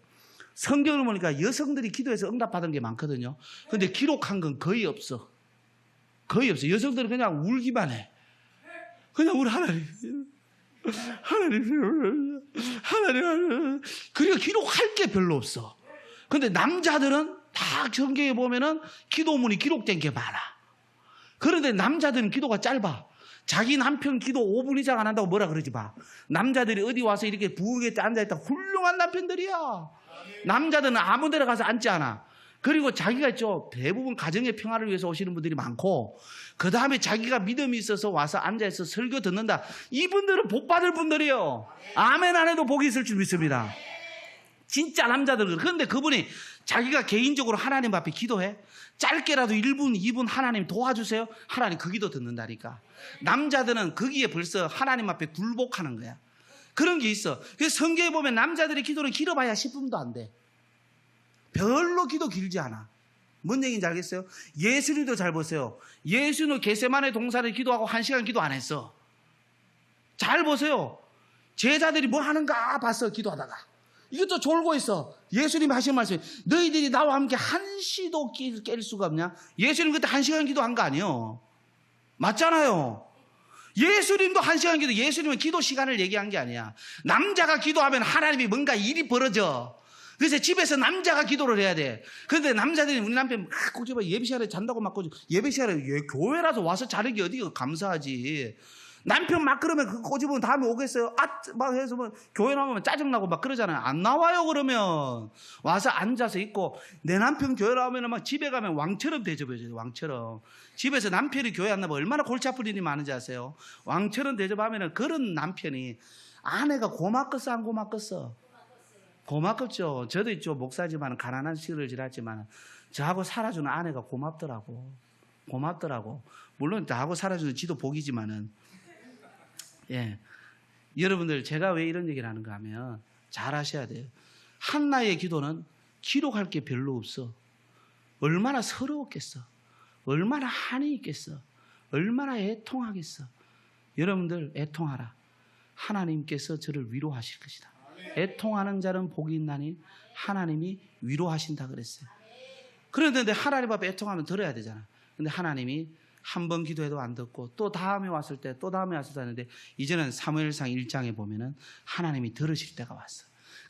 성경을 보니까 여성들이 기도해서 응답받은 게 많거든요. 그런데 기록한 건 거의 없어. 거의 없어. 여성들은 그냥 울기만 해. 그냥 우리 하나님 그리고 기록할 게 별로 없어. 그런데 남자들은 다 성경에 보면은 기도문이 기록된 게 많아. 그런데 남자들은 기도가 짧아. 자기 남편 기도 5분 이상 안 한다고 뭐라 그러지 마. 남자들이 어디 와서 이렇게 부엌에 앉아있다 훌륭한 남편들이야. 남자들은 아무 데나 가서 앉지 않아. 그리고 자기가 있죠. 대부분 가정의 평화를 위해서 오시는 분들이 많고 그 다음에 자기가 믿음이 있어서 와서 앉아서 설교 듣는다. 이분들은 복 받을 분들이에요. 아멘 안 해도 복이 있을 줄 믿습니다. 진짜 남자들. 그런데 그분이 자기가 개인적으로 하나님 앞에 기도해. 짧게라도 1분 2분 하나님 도와주세요. 하나님 그 기도 듣는다니까. 남자들은 거기에 벌써 하나님 앞에 굴복하는 거야. 그런 게 있어. 그래서 성경에 보면 남자들의 기도는 길어봐야 10분도 안 돼. 별로 기도 길지 않아. 뭔 얘기인지 알겠어요? 예수님도 잘 보세요. 예수는 겟세마네 동산에 기도하고 1시간 기도 안 했어. 잘 보세요. 제자들이 뭐 하는가 봤어. 기도하다가 이것도 졸고 있어. 예수님이 하신 말씀이 너희들이 나와 함께 한시도 깰 수가 없냐? 예수님 그때 1시간 기도한 거 아니에요. 맞잖아요. 예수님도 1시간 기도. 예수님은 기도 시간을 얘기한 게 아니야. 남자가 기도하면 하나님이 뭔가 일이 벌어져. 그래서 집에서 남자가 기도를 해야 돼. 그런데 남자들이 우리 남편 막 꼬집어 예배 시간에 잔다고 막 꼬집어. 예배 시간에 교회라서 와서 자는 게 어디가 감사하지. 남편 막 그러면 그 꼬집으면 다음에 오겠어요? 막 해서 뭐 교회 나오면 짜증나고 막 그러잖아요. 안 나와요. 그러면 와서 앉아서 있고. 내 남편 교회 나오면 막 집에 가면 왕처럼 대접해줘요. 왕처럼. 집에서 남편이 교회 안 나면 얼마나 골치 아플 일이 많은지 아세요? 왕처럼 대접하면 그런 남편이 아내가 고맙겠어 안 고맙겠어? 고맙겠죠. 저도 있죠. 목사지만 가난한 시를 지났지만 저하고 살아주는 아내가 고맙더라고. 물론 저하고 살아주는 지도 복이지만은 예. 여러분들 제가 왜 이런 얘기를 하는가 하면 잘 아셔야 돼요. 한나의 기도는 기록할 게 별로 없어. 얼마나 서러웠겠어. 얼마나 한이 있겠어. 얼마나 애통하겠어. 여러분들 애통하라. 하나님께서 저를 위로하실 것이다. 애통하는 자는 복이 있나니 하나님이 위로하신다 그랬어요. 그런데 하나님 앞에 애통하면 들어야 되잖아. 근데 하나님이 한 번 기도해도 안 듣고 또 다음에 왔을 때 또 다음에 왔을 때 하는데 이제는 사무엘상 1장에 보면은 하나님이 들으실 때가 왔어.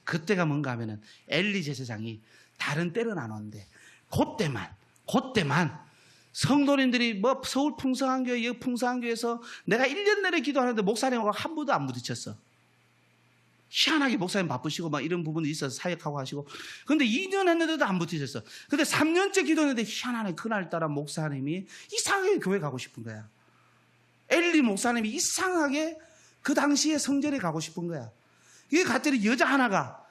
그때가 뭔가 하면은 엘리 제사장이 다른 때는 안 오는데 그때만 성도님들이 뭐 서울 풍성한 교회, 여기 풍성한 교회에서 내가 1년 내내 기도하는데 목사님하고 한 번도 안 부딪혔어. 희한하게 목사님 바쁘시고 막 이런 부분이 있어서 사역하고 하시고. 근데 2년 했는데도 안 부딪혔어. 근데 3년째 기도했는데 희한하게 그날따라 목사님이 이상하게 교회 가고 싶은 거야. 엘리 목사님이 이상하게 그 당시에 성전에 가고 싶은 거야. 이게 갔더니 여자 하나가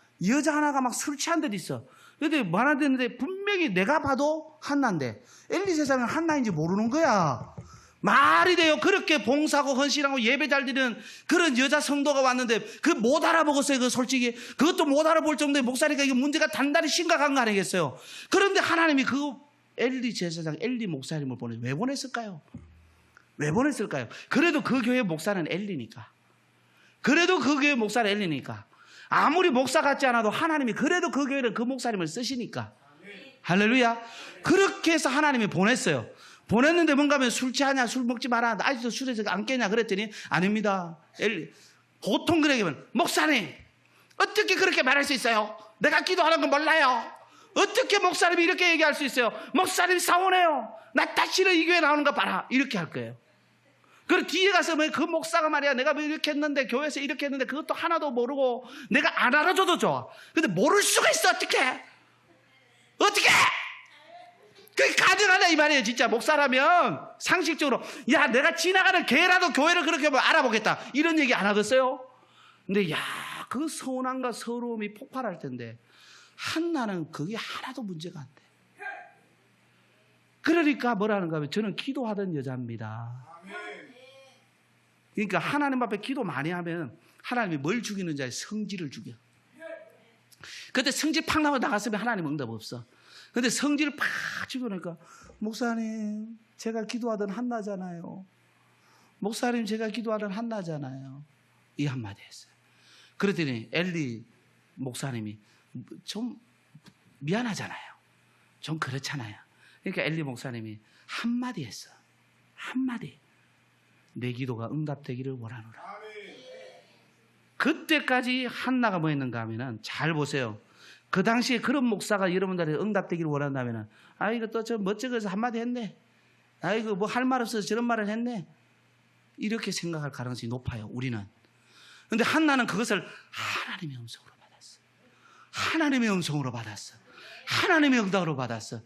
막 술 취한 데 있어. 근데 많았는데 분명히 내가 봐도 한나인데 엘리 세상은 한나인지 모르는 거야. 말이 돼요. 그렇게 봉사하고 헌신하고 예배 잘 드리는 그런 여자 성도가 왔는데 그 못 알아보겠어요. 그 솔직히 그것도 못 알아볼 정도의 목사니까 이게 문제가 단단히 심각한 거 아니겠어요. 그런데 하나님이 그 엘리 제사장 엘리 목사님을 왜 보냈을까요? 왜 보냈을까요? 그래도 그 교회 목사는 엘리니까. 아무리 목사 같지 않아도 하나님이 그래도 그 교회는 그 목사님을 쓰시니까. 할렐루야. 그렇게 해서 하나님이 보냈어요. 보냈는데 뭔가 하면 술 취하냐, 술 먹지 마라, 아직도 술에서 안 깨냐 그랬더니 아닙니다. 보통 그렇게 하면 목사님 어떻게 그렇게 말할 수 있어요? 내가 기도하는 건 몰라요. 어떻게 목사님이 이렇게 얘기할 수 있어요? 목사님 사원해요. 나 다시는 이 교회 나오는 거 봐라. 이렇게 할 거예요. 그리고 뒤에 가서 그 목사가 말이야 내가 뭐 이렇게 했는데 교회에서 이렇게 했는데 그것도 하나도 모르고 내가 안 알아줘도 좋아. 근데 모를 수가 있어. 어떻게 그게 가능하냐 이 말이에요. 진짜 목사라면 상식적으로 야 내가 지나가는 개라도 교회를 그렇게 하면 알아보겠다 이런 얘기 안 하겠어요? 근데 야 그 서운함과 서러움이 폭발할 텐데 한나는 그게 하나도 문제가 안 돼. 그러니까 뭐라는가 하면 저는 기도하던 여자입니다. 그러니까 하나님 앞에 기도 많이 하면 하나님이 뭘 죽이는 자의 성질을 죽여. 그때 성질 팍 나갔으면 하나님 응답 없어. 근데 성질을 팍 죽여놓으니까 목사님 제가 기도하던 한나잖아요. 목사님 제가 기도하던 한나잖아요. 이 한마디 했어요. 그랬더니 엘리 목사님이 좀 미안하잖아요. 좀 그렇잖아요. 그러니까 엘리 목사님이 한마디 했어. 한마디. 내 기도가 응답되기를 원하노라. 그때까지 한나가 뭐 했는가 하면은 잘 보세요. 그 당시에 그런 목사가 여러분들한테 응답되기를 원한다면은 이거 또 저 멋쩍어서 한마디 했네. 이거 뭐 할 말 없어서 저런 말을 했네. 이렇게 생각할 가능성이 높아요. 우리는. 근데 한나는 그것을 하나님의 음성으로 받았어. 하나님의 음성으로 받았어. 하나님의 응답으로 받았어.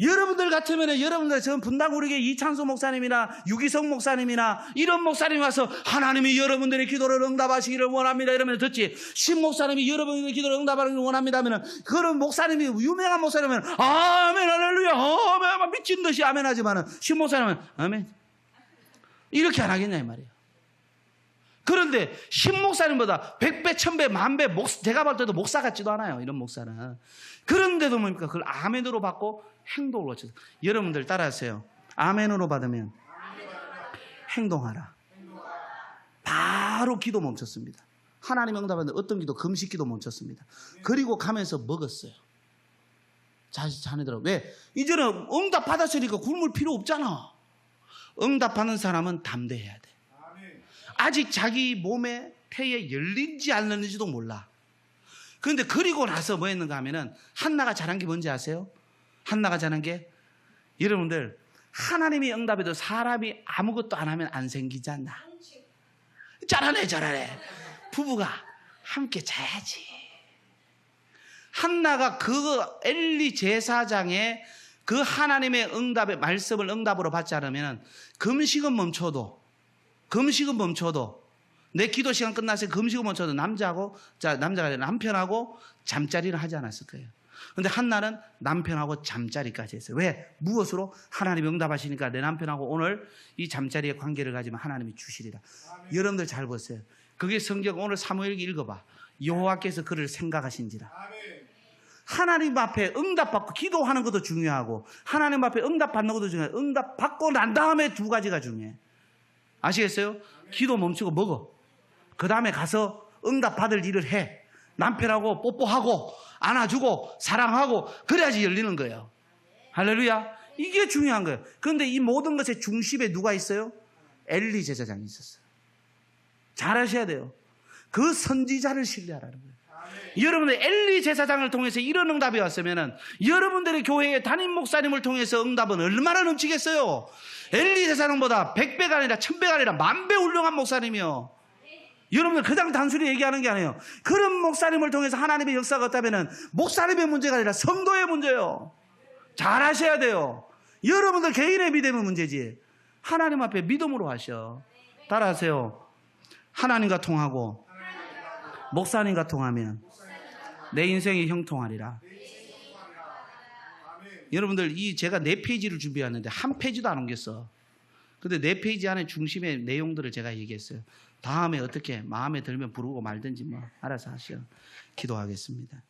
여러분들 같으면 여러분들 전 분당구리교 이창수 목사님이나 유기성 목사님이나 이런 목사님이 와서 하나님이 여러분들의 기도를 응답하시기를 원합니다 이러면 듣지. 신 목사님이 여러분들의 기도를 응답하기를 원합니다 하면 그런 목사님이 유명한 목사님은 아멘 할렐루야 아멘 미친 듯이 아멘 하지만은 신 목사님은 아멘 이렇게 안 하겠냐 이 말이에요. 그런데 신 목사님보다 100배, 1000배, 만배 제가 볼 때도 목사 같지도 않아요. 이런 목사는. 그런데도 뭡니까? 그걸 아멘으로 받고 행동으로 고쳐서. 여러분들 따라하세요. 아멘으로 받으면 행동하라. 바로 기도 멈췄습니다. 하나님 응답하는데 어떤 기도? 금식 기도 멈췄습니다. 그리고 가면서 먹었어요. 자네들하고. 왜? 이제는 응답 받았으니까 굶을 필요 없잖아. 응답하는 사람은 담대해야 돼. 아직 자기 몸에 폐에 열린지 안 열린지도 몰라. 그런데 그리고 나서 뭐 했는가 하면은 한나가 잘한 게 뭔지 아세요? 한나가 잘한 게 여러분들 하나님이 응답해도 사람이 아무것도 안 하면 안 생기지 않나? 잘하네. 부부가 함께 자야지. 한나가 그 엘리 제사장의 그 하나님의 응답의 말씀을 응답으로 받지 않으면 금식은 멈춰도 내 기도 시간 끝났을 때 금식은 멈춰도 남자가 아니라 남편하고 잠자리를 하지 않았을 거예요. 그런데 한나는 남편하고 잠자리까지 했어요. 왜? 무엇으로? 하나님이 응답하시니까 내 남편하고 오늘 이 잠자리의 관계를 가지면 하나님이 주시리라. 아멘. 여러분들 잘 보세요. 그게 성경 오늘 사무엘기 읽어봐. 여호와께서 그를 생각하신지라. 아멘. 하나님 앞에 응답받고 기도하는 것도 중요하고 하나님 앞에 응답받는 것도 중요해요. 응답받고 난 다음에 두 가지가 중요해. 아시겠어요? 기도 멈추고 먹어. 그 다음에 가서 응답 받을 일을 해. 남편하고 뽀뽀하고 안아주고 사랑하고 그래야지 열리는 거예요. 할렐루야. 이게 중요한 거예요. 그런데 이 모든 것의 중심에 누가 있어요? 엘리 제사장이 있었어요. 잘 하셔야 돼요. 그 선지자를 신뢰하라는 거예요. 여러분들 엘리 제사장을 통해서 이런 응답이 왔으면 여러분들의 교회의 담임 목사님을 통해서 응답은 얼마나 넘치겠어요. 엘리 제사장보다 100배가 아니라 1000배가 아니라 10,000배 훌륭한 목사님이요. 여러분들 그냥 단순히 얘기하는 게 아니에요. 그런 목사님을 통해서 하나님의 역사가 없다면 목사님의 문제가 아니라 성도의 문제예요. 잘 하셔야 돼요. 여러분들 개인의 믿음의 문제지. 하나님 앞에 믿음으로 하셔. 따라하세요. 하나님과 통하고 목사님과 통하면 내 인생이 형통하리라. 여러분들 제가 4페이지를 준비했는데 한 페이지도 안 옮겼어. 근데 4페이지 안에 중심의 내용들을 제가 얘기했어요. 다음에 어떻게 마음에 들면 부르고 말든지 뭐 알아서 하시오. 기도하겠습니다.